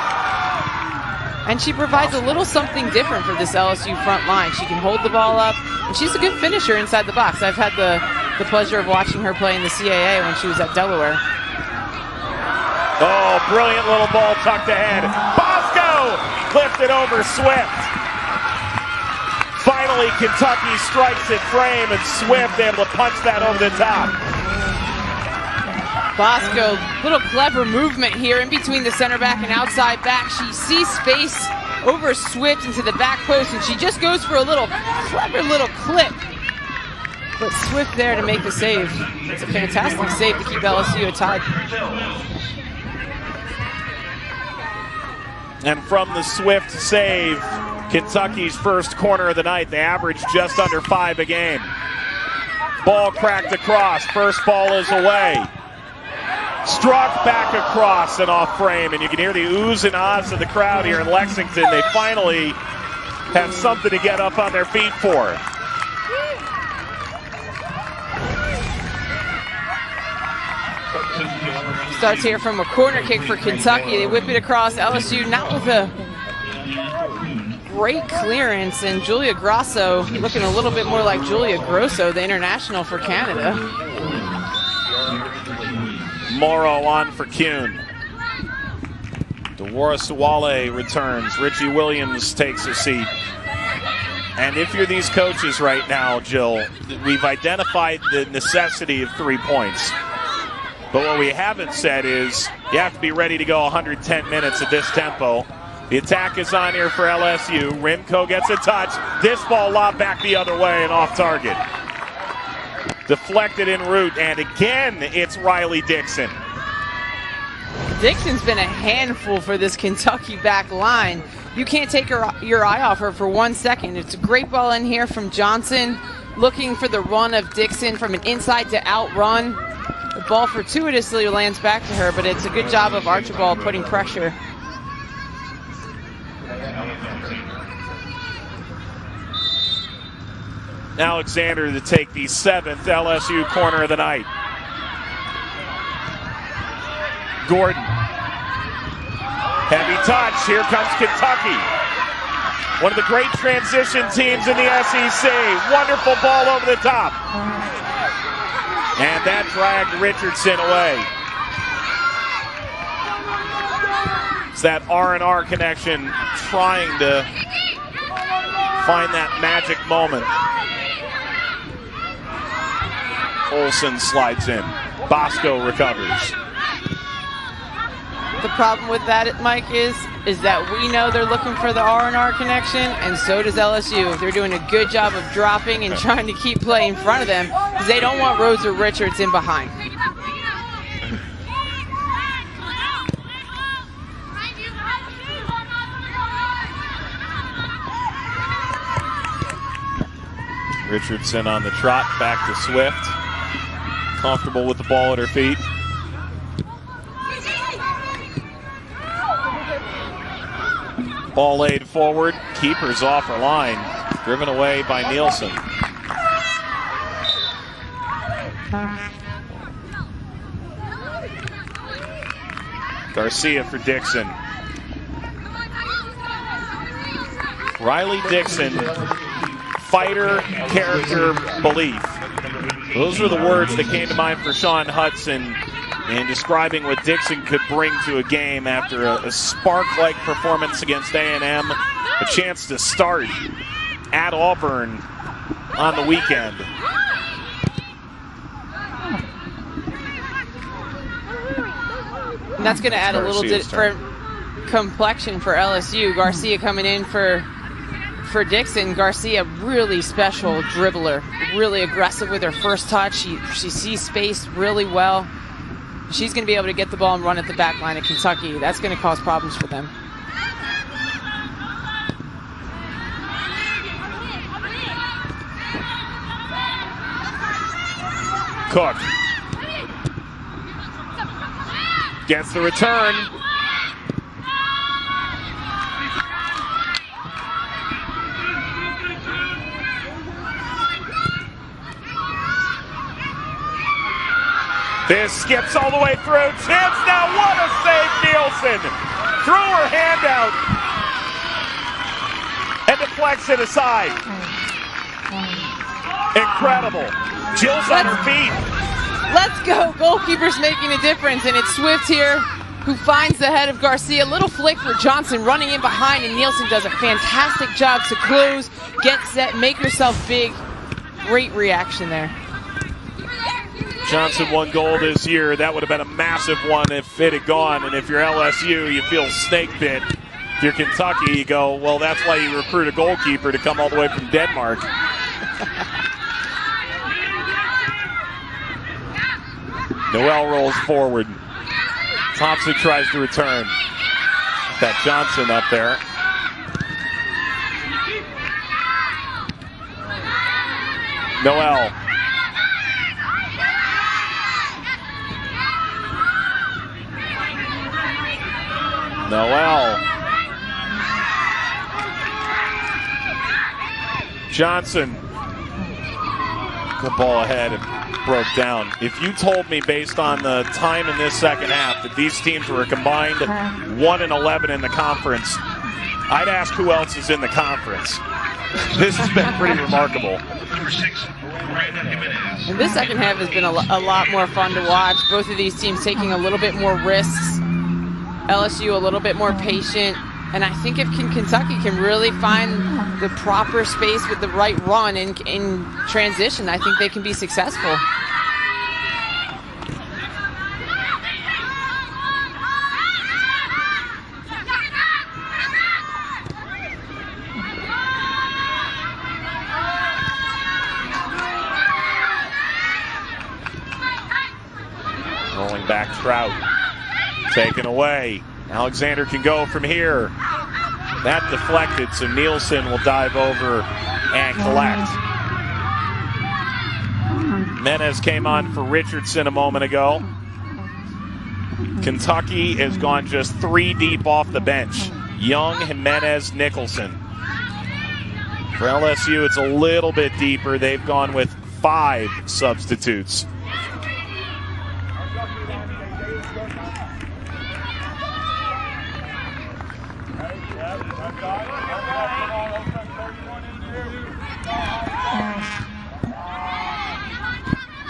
And she provides a little something different for this LSU front line. She can hold the ball up, and she's a good finisher inside the box. I've had the pleasure of watching her play in the CAA when she was at Delaware. Oh, brilliant little ball tucked ahead. Bosco lifted over Swift. Finally, Kentucky strikes at frame, and Swift able to punch that over the top. Bosco, little clever movement here in between the center back and outside back. She sees space over Swift into the back post, and she just goes for a little clever little clip. But Swift there to make the save. It's a fantastic save to keep LSU tied. And from the Swift save, Kentucky's first corner of the night. They average just under 5 a game. Ball cracked across. First ball is away. Struck back across and off frame. And you can hear the oohs and ahs of the crowd here in Lexington. They finally have something to get up on their feet for. Starts here from a corner kick for Kentucky. They whip it across. LSU not with a great clearance, and Julia Grosso looking a little bit more like Julia Grosso, the international for Canada. Morrow on for Kuhn. Dewara Suwale returns. Richie Williams takes a seat. And if you're these coaches right now, Jill, we've identified the necessity of 3 points. But what we haven't said is you have to be ready to go 110 minutes at this tempo. The attack is on here for LSU. Rimco gets a touch. This ball lobbed back the other way and off target. Deflected en route, and again, it's Riley Dixon. Dixon's been a handful for this Kentucky back line. You can't take your eye off her for 1 second. It's a great ball in here from Johnson, looking for the run of Dixon from an inside to out run. The ball fortuitously lands back to her, but it's a good job of Archibald putting pressure. Alexander to take the 7th LSU corner of the night. Gordon. Heavy touch. Here comes Kentucky. One of the great transition teams in the SEC. Wonderful ball over the top. And that dragged Richardson away. It's that R&R connection trying to find that magic moment. Olsen slides in. Bosco recovers. The problem with that, Mike, is that we know they're looking for the R&R connection, and so does LSU. They're doing a good job of dropping and trying to keep play in front of them because they don't want Rose or Richards in behind. Richardson on the trot, back to Swift. Comfortable with the ball at her feet. Ball laid forward, keeper's off her line, driven away by Nielsen. Garcia for Dixon. Riley Dixon, fighter, character, belief. Those are the words that came to mind for Sean Hudson in describing what Dixon could bring to a game after a spark-like performance against A&M, a chance to start at Auburn on the weekend. And that's going to add a little different complexion for LSU. Garcia coming in for Dixon. Garcia, really special dribbler, really aggressive with her first touch. She sees space really well. She's going to be able to get the ball and run at the back line of Kentucky. That's going to cause problems for them. Cook gets the return. This skips all the way through. Chance now. What a save, Nielsen. Threw her hand out and deflects it aside. Incredible. Jill's on her feet. Let's go. Goalkeeper's making a difference, and it's Swift here who finds the head of Garcia. A little flick for Johnson running in behind, and Nielsen does a fantastic job to close, get set, make herself big. Great reaction there. Johnson won goal this year. That would have been a massive one if it had gone. And if you're LSU, you feel snake bit. If you're Kentucky, you go, well, that's why you recruit a goalkeeper to come all the way from Denmark. Noel rolls forward. Thompson tries to return. That Johnson up there. Noel. Noel. Johnson. Good ball ahead and broke down. If you told me based on the time in this second half that these teams were combined 1-11 in the conference, I'd ask who else is in the conference. This has been pretty remarkable. And this second half has been a lot more fun to watch. Both of these teams taking a little bit more risks. LSU a little bit more patient. And I think if Kentucky can really find the proper space with the right run in transition, I think they can be successful. Throwing back Trout. Taken away. Alexander can go from here. That deflected, so Nielsen will dive over and collect. Jimenez came on for Richardson a moment ago. Kentucky has gone just 3 deep off the bench. Young, Jimenez, Nicholson. For LSU, it's a little bit deeper. They've gone with 5 substitutes.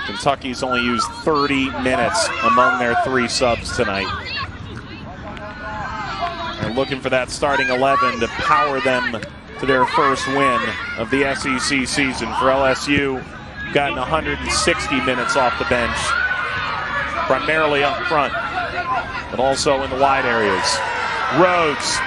Kentucky's only used 30 minutes among their 3 subs tonight. They're looking for that starting 11 to power them to their first win of the SEC season. For LSU, gotten 160 minutes off the bench, primarily up front, but also in the wide areas. Rhodes.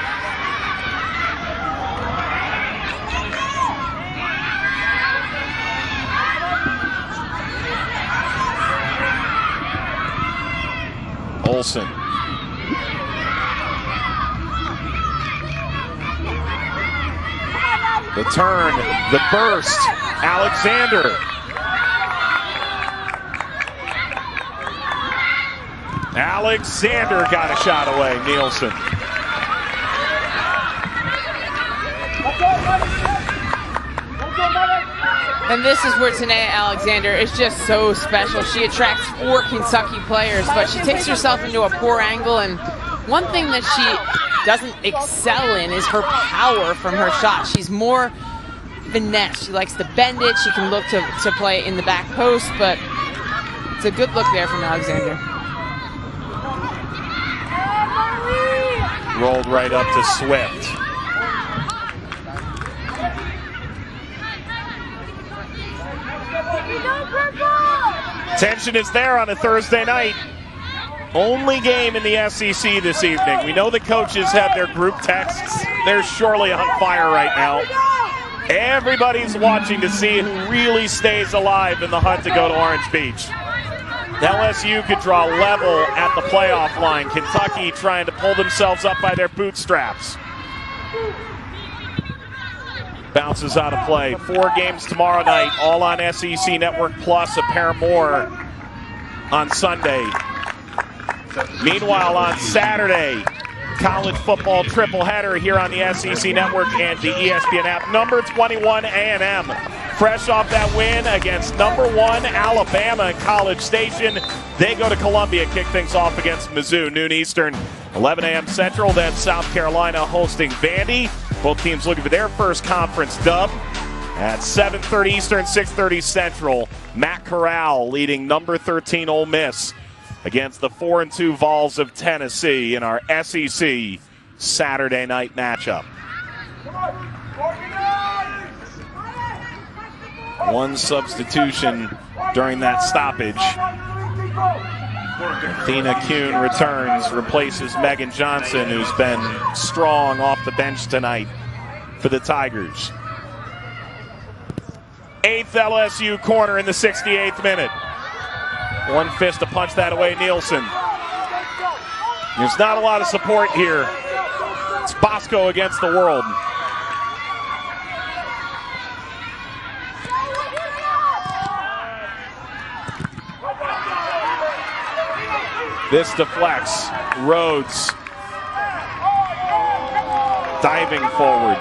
Olsen. The turn, the burst, Alexander. Alexander got a shot away, Nielsen. And this is where Tanae Alexander is just so special. She attracts 4 Kentucky players, but she takes herself into a poor angle. And one thing that she doesn't excel in is her power from her shot. She's more finesse. She likes to bend it. She can look to play in the back post, but it's a good look there from Alexander. Rolled right up to Swift. Tension is there on a Thursday night. Only game in the SEC this evening. We know the coaches have their group texts. They're surely on fire right now. Everybody's watching to see who really stays alive in the hunt to go to Orange Beach. LSU could draw level at the playoff line. Kentucky trying to pull themselves up by their bootstraps. Bounces out of play. 4 games tomorrow night, all on SEC Network Plus, a pair more on Sunday. Meanwhile, on Saturday, college football tripleheader here on the SEC Network and the ESPN app. Number 21 A&M, fresh off that win against number 1 Alabama in College Station. They go to Columbia, kick things off against Mizzou, noon Eastern, 11 a.m. Central. Then South Carolina hosting Vandy. Both teams looking for their first conference dub. At 7:30 Eastern, 6:30 Central, Matt Corral leading number 13 Ole Miss against the 4-2 Vols of Tennessee in our SEC Saturday night matchup. One substitution during that stoppage. Athena Kuhn returns, replaces Megan Johnson, who's been strong off the bench tonight for the Tigers. 8th LSU corner in the 68th minute. One fist to punch that away, Nielsen. There's not a lot of support here. It's Bosco against the world. This deflects. Rhodes diving forward.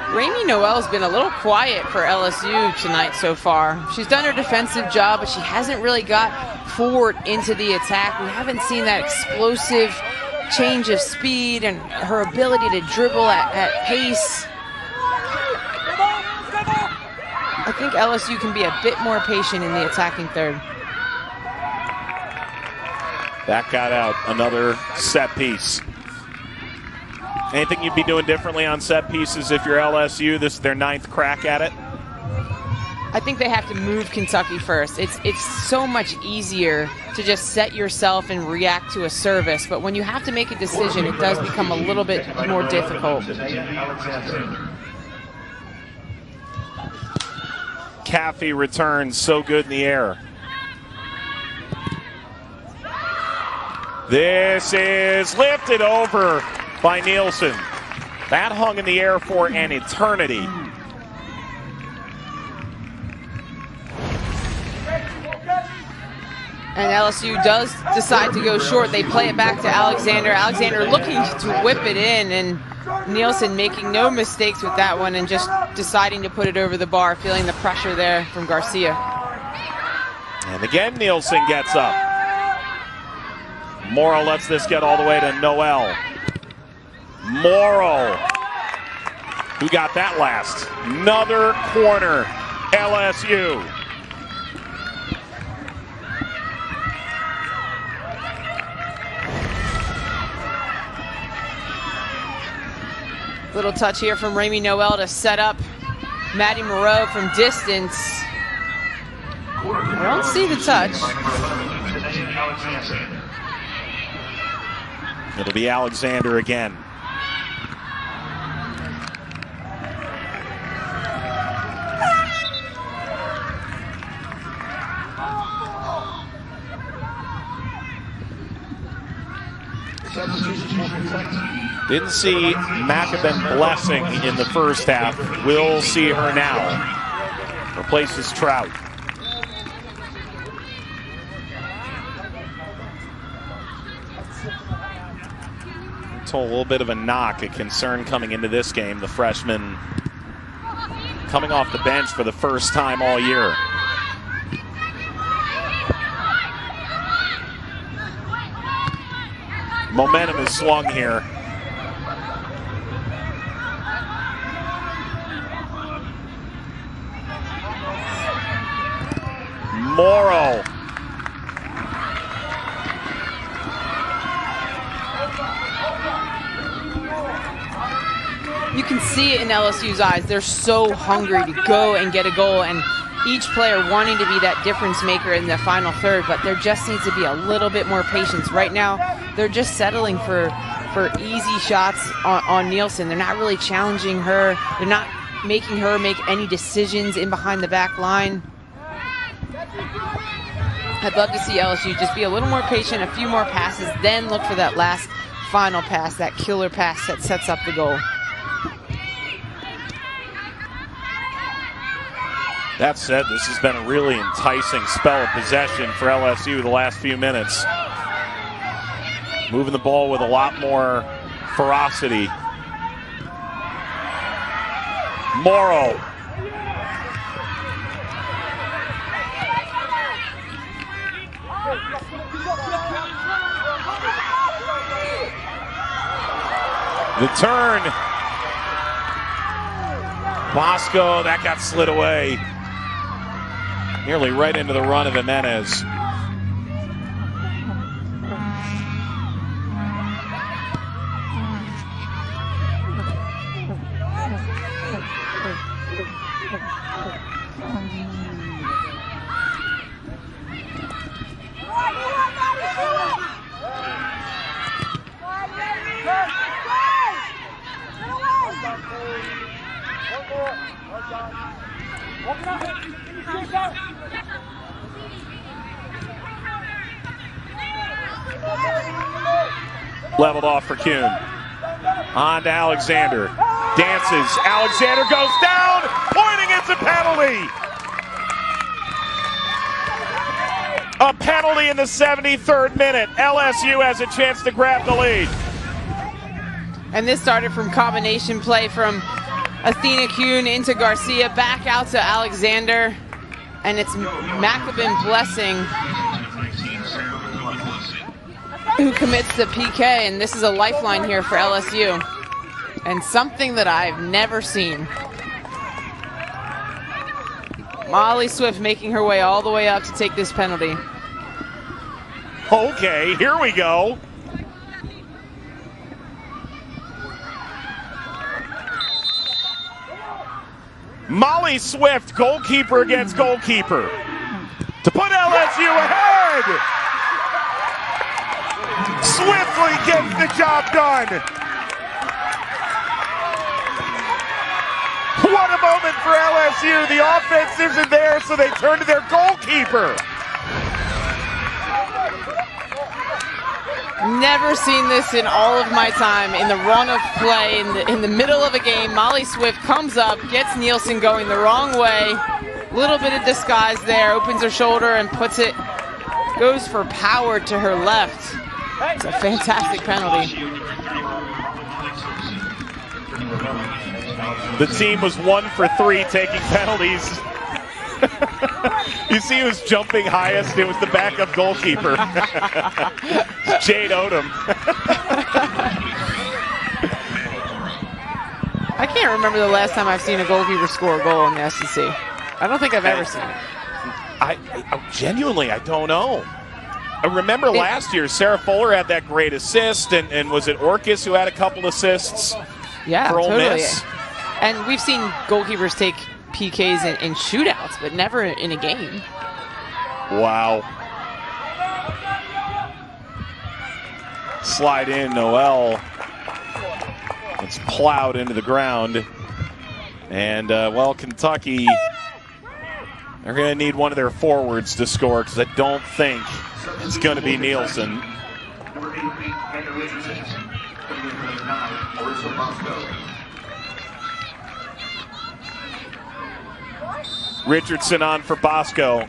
Raimi Noel's been a little quiet for LSU tonight so far. She's done her defensive job, but she hasn't really got forward into the attack. We haven't seen that explosive change of speed and her ability to dribble at pace. I think LSU can be a bit more patient in the attacking third. That got out. Another set piece. Anything you'd be doing differently on set pieces if you're LSU? This is their 9th crack at it. I think they have to move Kentucky first. It's so much easier to just set yourself and react to a service, but when you have to make a decision, it does become a little bit more difficult. McAfee returns so good in the air. This is lifted over by Nielsen. That hung in the air for an eternity. And LSU does decide to go short. They play it back to Alexander. Alexander looking to whip it in, and Nielsen making no mistakes with that one and just deciding to put it over the bar, feeling the pressure there from Garcia. And again, Nielsen gets up. Morrow lets this get all the way to Noel. Morrow, who got that last? Another corner, LSU. Little touch here from Remy Noel to set up Maddie Moreau from distance. I don't see the touch. It'll be Alexander again. Didn't see Macabin Blessing in the first half. We'll see her now. Replaces Trout. Told a little bit of a knock, a concern coming into this game. The freshman coming off the bench for the first time all year. Momentum is swung here. Morrow. You can see it in LSU's eyes. They're so hungry to go and get a goal, and each player wanting to be that difference maker in the final third, but there just needs to be a little bit more patience. Right now, they're just settling for easy shots on Nielsen. They're not really challenging her. They're not making her make any decisions in behind the back line. I'd love to see LSU just be a little more patient, a few more passes, then look for that last final pass, that killer pass that sets up the goal. That said, this has been a really enticing spell of possession for LSU the last few minutes. Moving the ball with a lot more ferocity. Morrow. The turn. Bosco, that got slid away. Nearly right into the run of Jimenez. Leveled off for Kuhn. On to Alexander. Dances. Alexander goes down. Pointing, it's a penalty. A penalty in the 73rd minute. LSU has a chance to grab the lead. And this started from combination play from Athena Kuhn into Garcia, back out to Alexander. And it's Macabin Blessing who commits the PK, and this is a lifeline here for LSU. And something that I've never seen. Molly Swift making her way all the way up to take this penalty. Okay, here we go. Molly Swift, goalkeeper against goalkeeper, to put LSU ahead. Swiftly gets the job done. What a moment for LSU. The offense isn't there, so they turn to their goalkeeper. Never seen this in all of my time. In the run of play, in the middle of a game, Molly Swift comes up, gets Nielsen going the wrong way. Little bit of disguise there, opens her shoulder and puts it, goes for power to her left. It's a fantastic penalty. The team was 1 for 3 taking penalties. You see who's jumping highest? It was the backup goalkeeper. Jade Odom. I can't remember the last time I've seen a goalkeeper score a goal in the SEC. I don't think I've ever seen it. I genuinely, I don't know. I remember last year, Sarah Fuller had that great assist, and was it Orcus who had a couple assists for Ole Miss? And we've seen goalkeepers take PKs in shootouts, but never in a game. Wow. Slide in, Noel. It's plowed into the ground. And, well, Kentucky, they're going to need one of their forwards to score, because I don't think it's going to be Nielsen. Number 8, Hannah Richardson. Coming in for number 9, Marissa Bosco. Richardson on for Bosco.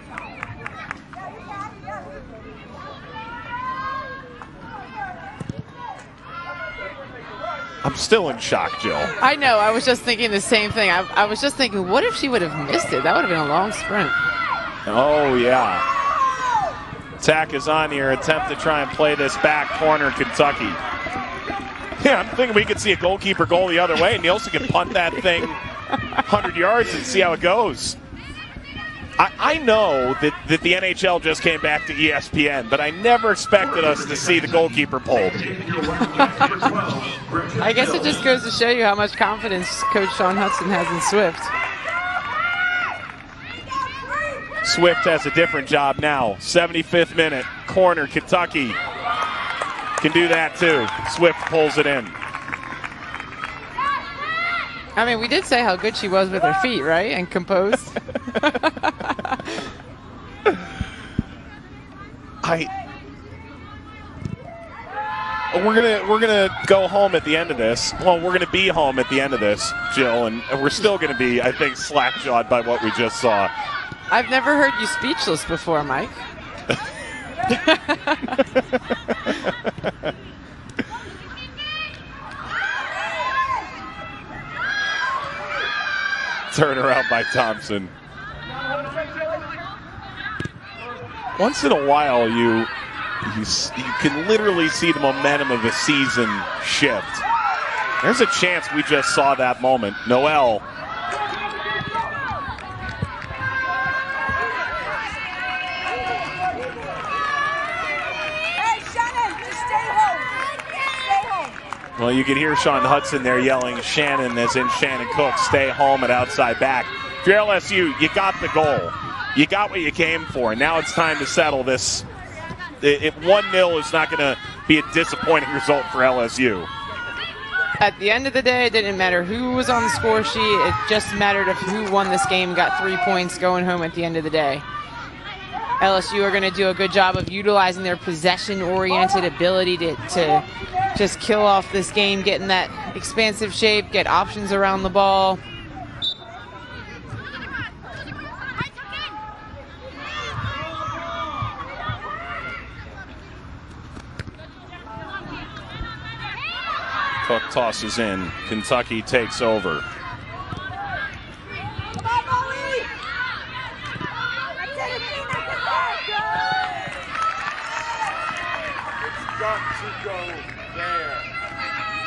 I'm still in shock, Jill. I know. I was just thinking the same thing. I was just thinking, what if she would have missed it? That would have been a long sprint. Oh, yeah. Tack is on here. Attempt to try and play this back corner, Kentucky. Yeah, I'm thinking we could see a goalkeeper goal the other way. Nielsen can punt that thing 100 yards and see how it goes. I know that the NHL just came back to ESPN, but I never expected us to see the goalkeeper pulled. I guess it just goes to show you how much confidence Coach Sean Hudson has in Swift. Swift has a different job now. 75th minute, corner, Kentucky can do that too. Swift pulls it in. I mean, we did say how good she was with her feet, right? And composed. We're gonna go home at the end of this. Well, we're gonna be home at the end of this, Jill, and we're still gonna be, I think, slack-jawed by what we just saw. I've never heard you speechless before, Mike. Turnaround by Thompson. Once in a while, you can literally see the momentum of the season shift. There's a chance we just saw that moment. Noel. Well, you can hear Sean Hudson there yelling Shannon, as in Shannon Cook, stay home at outside back. If you're LSU, you got the goal. You got what you came for. Now it's time to settle this. 1-0 is not going to be a disappointing result for LSU. At the end of the day, it didn't matter who was on the score sheet. It just mattered if who won this game, got 3 points going home at the end of the day. LSU are going to do a good job of utilizing their possession-oriented ability to just kill off this game, get in that expansive shape, get options around the ball. Cook tosses in. Kentucky takes over.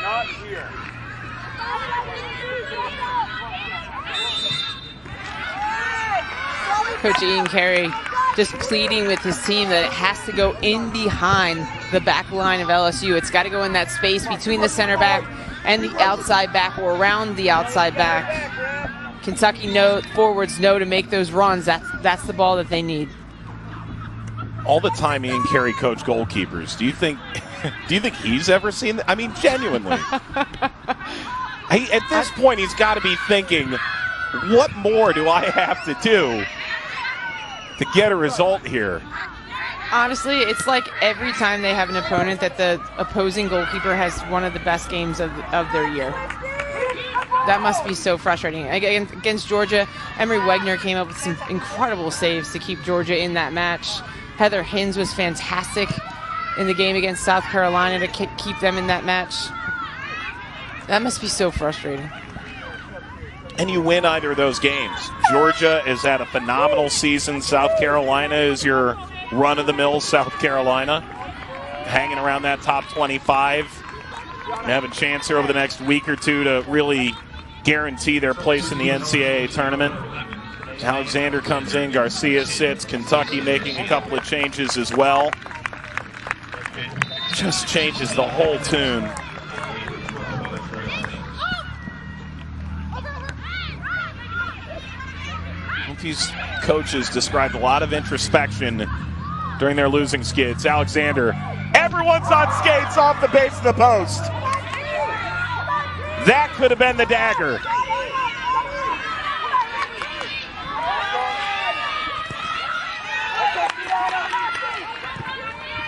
Not here. Coach Ian Carey just pleading with his team that it has to go in behind the back line of LSU. It's got to go in that space between the center back and the outside back, or around the outside back. Kentucky forwards know to make those runs. That's the ball that they need. All the time Ian Carey coached goalkeepers. Do you think he's ever seen that? I mean, genuinely. At this point, he's got to be thinking, what more do I have to do to get a result here? Honestly, it's like every time they have an opponent that the opposing goalkeeper has one of the best games of their year. That must be so frustrating. Against Georgia, Emery Wegner came up with some incredible saves to keep Georgia in that match. Heather Hinz was fantastic in the game against South Carolina to keep them in that match. That must be so frustrating. And you win either of those games. Georgia is at a phenomenal season. South Carolina is your run-of-the-mill South Carolina, hanging around that top 25. And have a chance here over the next week or two to really guarantee their place in the NCAA tournament. Alexander comes in, Garcia sits, Kentucky making a couple of changes as well. Just changes the whole tune. These coaches described a lot of introspection during their losing skids. Alexander, everyone's on skates off the base of the post. That could have been the dagger.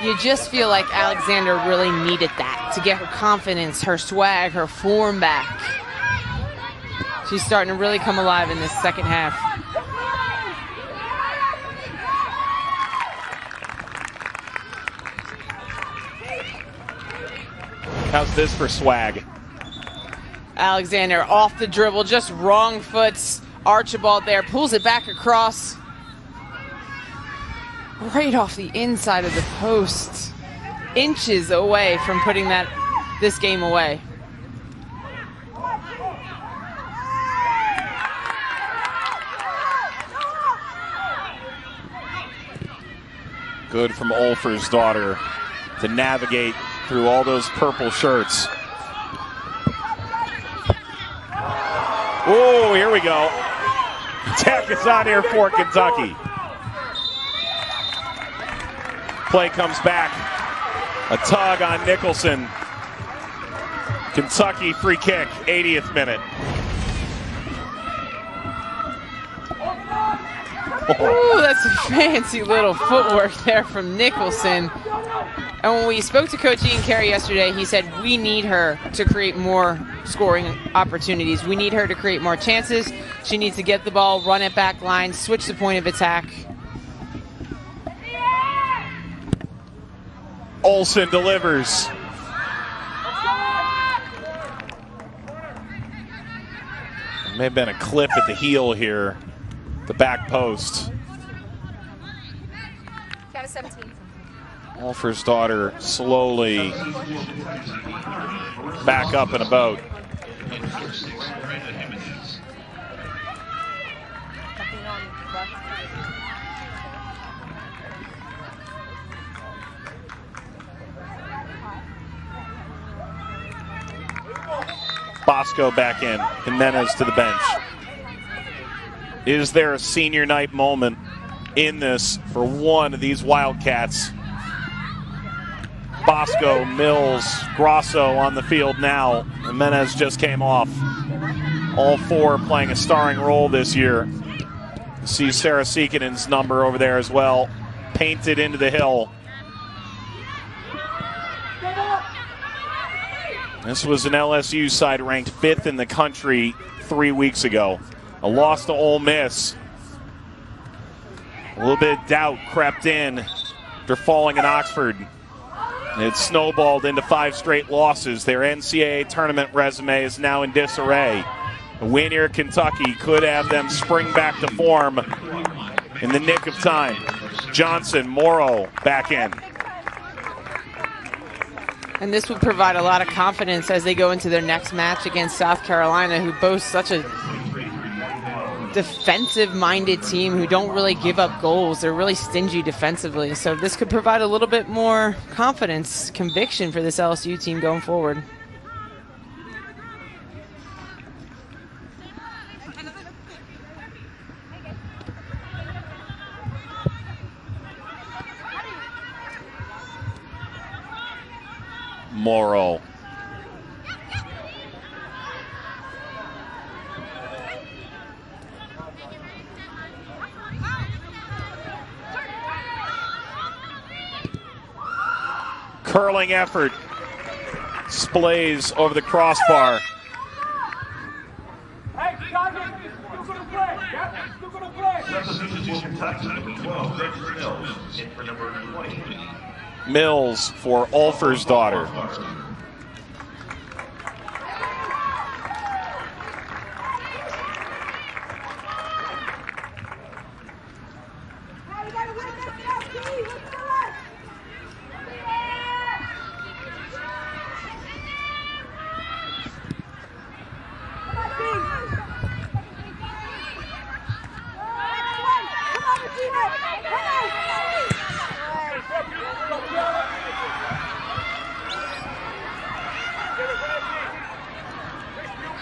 You just feel like Alexander really needed that to get her confidence, her swag, her form back. She's starting to really come alive in this second half. How's this for swag? Alexander off the dribble, just wrong foots. Archibald there, pulls it back across. Right off the inside of the post. Inches away from putting this game away. Good from Olfer's daughter to navigate through all those purple shirts. Oh, here we go. Tech is on here for Kentucky. Play comes back. A tug on Nicholson. Kentucky free kick, 80th minute. Ooh, that's a fancy little footwork there from Nicholson. And when we spoke to Coach Ian Carey yesterday, he said we need her to create more scoring opportunities. We need her to create more chances. She needs to get the ball, run it back line, switch the point of attack. Olsen delivers. May have been a clip at the heel here. The back post. 17. Olfer's daughter slowly back up in a boat. Bosco back in, Jimenez to the bench. Is there a senior night moment in this for one of these Wildcats? Bosco, Mills, Grosso on the field now. Jimenez just came off. All four playing a starring role this year. You see Sarah Seekkinen's number over there as well, painted into the hill. This was an LSU side ranked 5th in the country 3 weeks ago. A loss to Ole Miss. A little bit of doubt crept in after falling in Oxford. It snowballed into 5 straight losses. Their NCAA tournament resume is now in disarray. A win here at Kentucky could have them spring back to form in the nick of time. Johnson, Morrow back in. And this would provide a lot of confidence as they go into their next match against South Carolina, who boasts such a defensive-minded team who don't really give up goals. They're really stingy defensively. So this could provide a little bit more confidence, conviction for this LSU team going forward. Morrow. Curling effort. Splays over the crossbar. Substitution for Kentucky, number 12, Reggie Mills. In for number 20. Mills for Ulfer's daughter.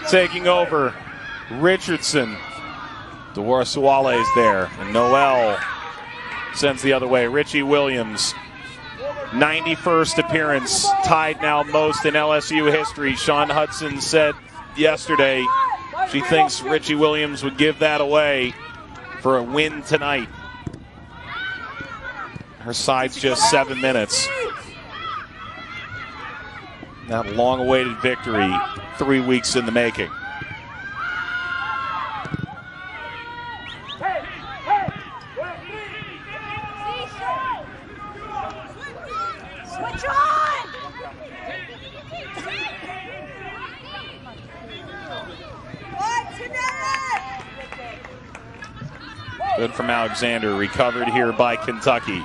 Taking over, Richardson. Dewarsuale is there, and Noel sends the other way. Richie Williams, 91st appearance, tied now most in LSU history. Sean Hudson said yesterday she thinks Richie Williams would give that away for a win tonight. Her side's just 7 minutes. That long-awaited victory, 3 weeks in the making. Switch on! Good from Alexander, recovered here by Kentucky.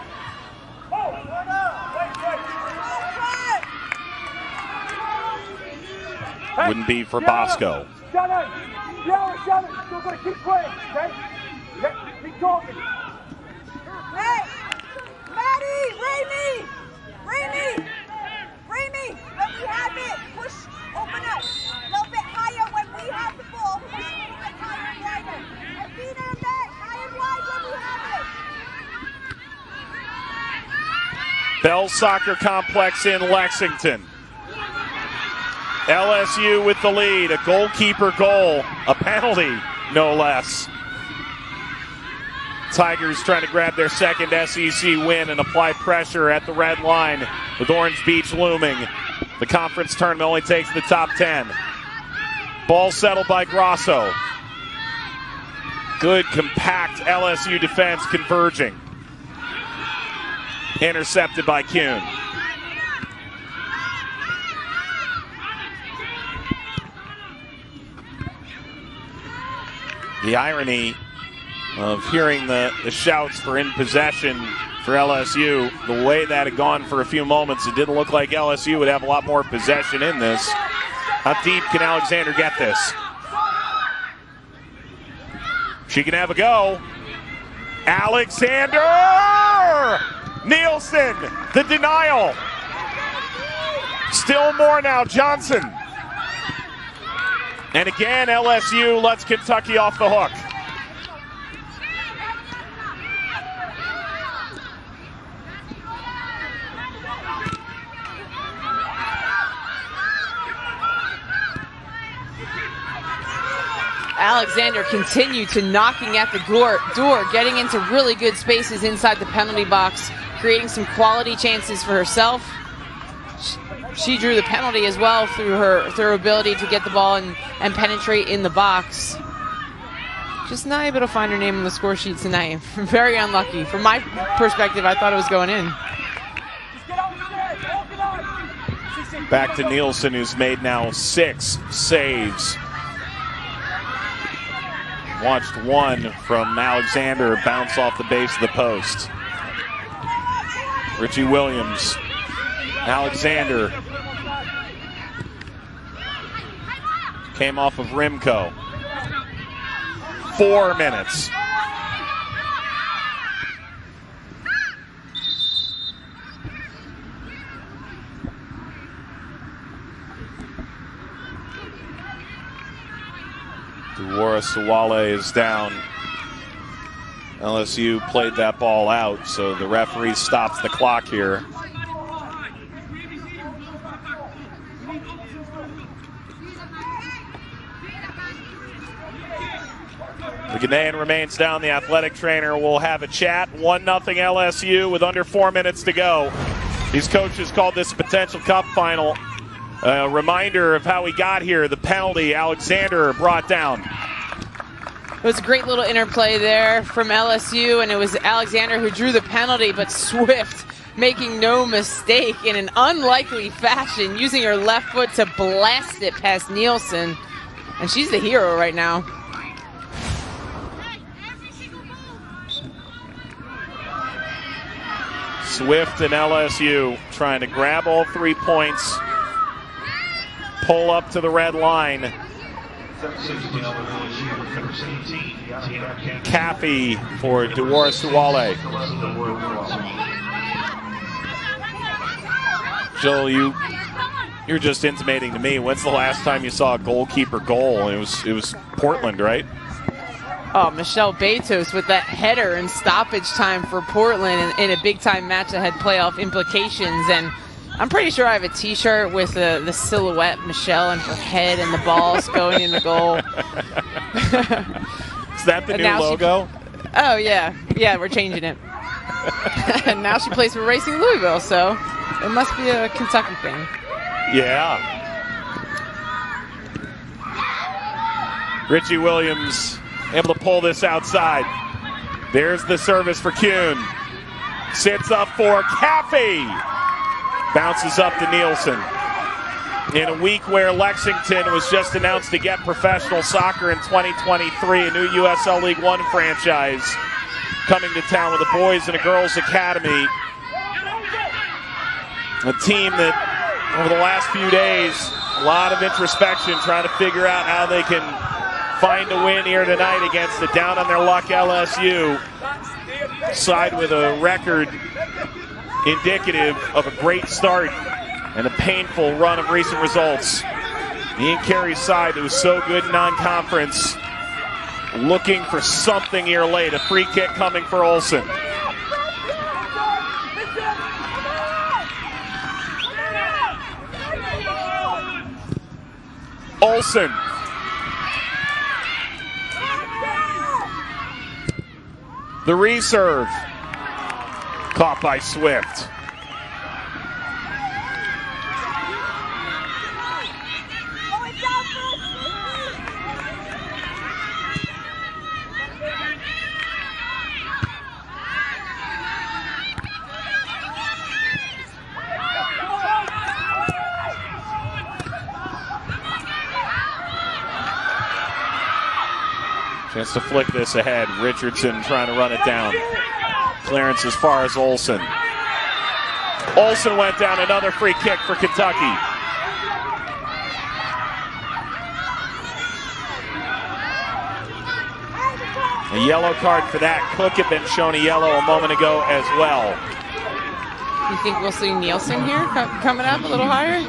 Wouldn't be for Bosco. Still gonna keep playing, okay? Keep talking. Hey! Maddie! Raimi! When we have it, push, open up. A little bit higher when we have the ball. Push a little bit higher and wider. And be there back, high and wide when we have it. Bell Soccer Complex in Lexington. LSU with the lead, a goalkeeper goal, a penalty, no less. Tigers trying to grab their second SEC win and apply pressure at the red line with Orange Beach looming. The conference tournament only takes the top 10. Ball settled by Grosso. Good, compact LSU defense converging. Intercepted by Kuhn. The irony of hearing the shouts for in possession for LSU, the way that had gone for a few moments, it didn't look like LSU would have a lot more possession in this. How deep can Alexander get this? She can have a go. Alexander! Nielsen, the denial. Still more now, Johnson. And again, LSU lets Kentucky off the hook. Alexander continued to knocking at the door, getting into really good spaces inside the penalty box, creating some quality chances for herself. She drew the penalty as well through her ability to get the ball and penetrate in the box. Just not able to find her name on the score sheet tonight. Very unlucky. From my perspective, I thought it was going in. Back to Nielsen, who's made now 6 saves. Watched one from Alexander bounce off the base of the post. Richie Williams. Alexander came off of Rimco. 4 minutes. Dewarsuale is down. LSU played that ball out, so the referee stops the clock here. The Ghanaian remains down. The athletic trainer will have a chat. 1-0 LSU with under 4 minutes to go. These coaches called this a potential cup final. A reminder of how we got here. The penalty Alexander brought down. It was a great little interplay there from LSU, and it was Alexander who drew the penalty, but Swift making no mistake in an unlikely fashion, using her left foot to blast it past Nielsen. And she's the hero right now. Swift and LSU trying to grab all 3 points, pull up to the red line. Caffey for Duwarsawale. Jill, you're just intimating to me, when's the last time you saw a goalkeeper goal? It was Portland, right? Oh, Michelle Betos with that header in stoppage time for Portland in a big-time match that had playoff implications. And I'm pretty sure I have a T-shirt with the silhouette Michelle and her head and the balls going in the goal. Is that the new logo? Oh, yeah. Yeah, we're changing it. And now she plays for Racing Louisville, so it must be a Kentucky thing. Yeah. Richie Williams able to pull this outside. There's the service for Kuhn. Sits up for Caffey. Bounces up to Nielsen. In a week where Lexington was just announced to get professional soccer in 2023, a new USL League One franchise coming to town with a boys and a girls academy. A team that over the last few days, a lot of introspection, trying to figure out how they can find a win here tonight against the down on their luck LSU side with a record indicative of a great start and a painful run of recent results. Ian Carey's side that was so good in non-conference, looking for something here late. A free kick coming for Olsen. Olsen. The reserve. Caught by Swift. Chance to flick this ahead. Richardson trying to run it down. Clearance as far as Olsen. Olsen went down, another free kick for Kentucky. A yellow card for that. Cook had been shown a yellow a moment ago as well. You think we'll see Nielsen here coming up a little higher?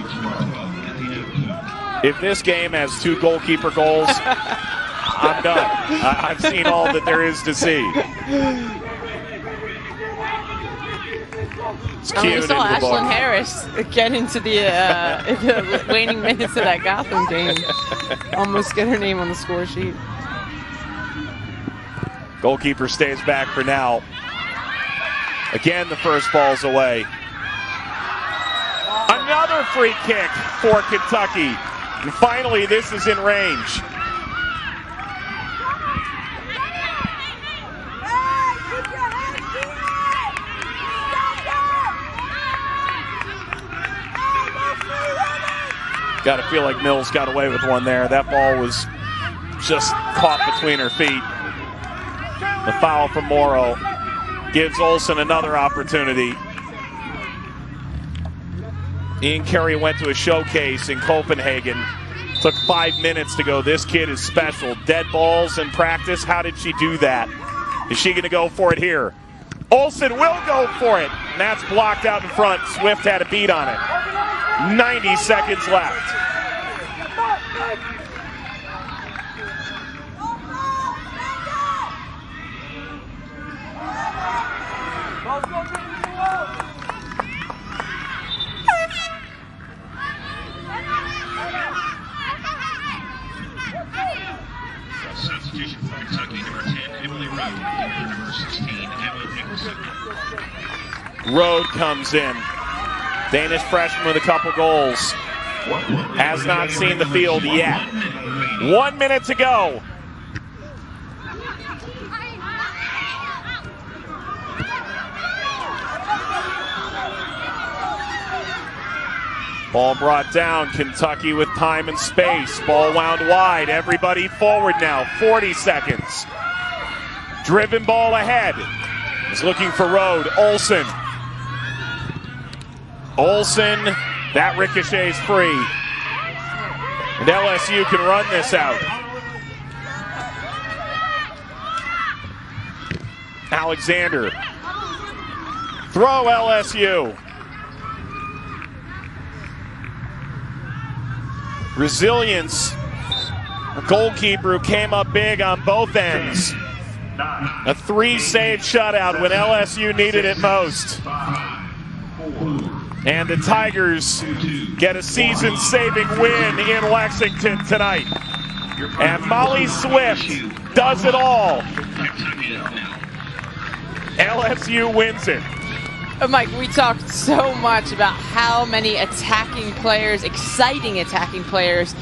If this game has 2 goalkeeper goals, I'm done. I've seen all that there is to see. We saw Ashlyn Harris get into the waning minutes of that Gotham game. Almost get her name on the score sheet. Goalkeeper stays back for now. Again, the first ball's away. Another free kick for Kentucky. And finally, this is in range. Got to feel like Mills got away with one there. That ball was just caught between her feet. The foul from Morrow gives Olsen another opportunity. Ian Carey went to a showcase in Copenhagen. Took 5 minutes to go. This kid is special. Dead balls in practice. How did she do that? Is she going to go for it here? Olsen will go for it. And that's blocked out in front. Swift had a beat on it. 90 seconds left. Substitution for Kentucky, number 10, Emily Rowe, number 16, Emma Nicholson. Road comes in. Danish freshman with a couple goals. Has not seen the field yet. 1 minute to go. Ball brought down. Kentucky with time and space. Ball wound wide. Everybody forward now. 40 seconds. Driven ball ahead. He's looking for Road. Olsen. Olsen. That ricochets free. And LSU can run this out. Alexander. Throw LSU. Resilience. A goalkeeper who came up big on both ends. A 3-save shutout when LSU needed it most. And the Tigers get a season-saving win in Lexington tonight. And Molly Swift does it all. LSU wins it. Mike, we talked so much about how many attacking players, exciting attacking players,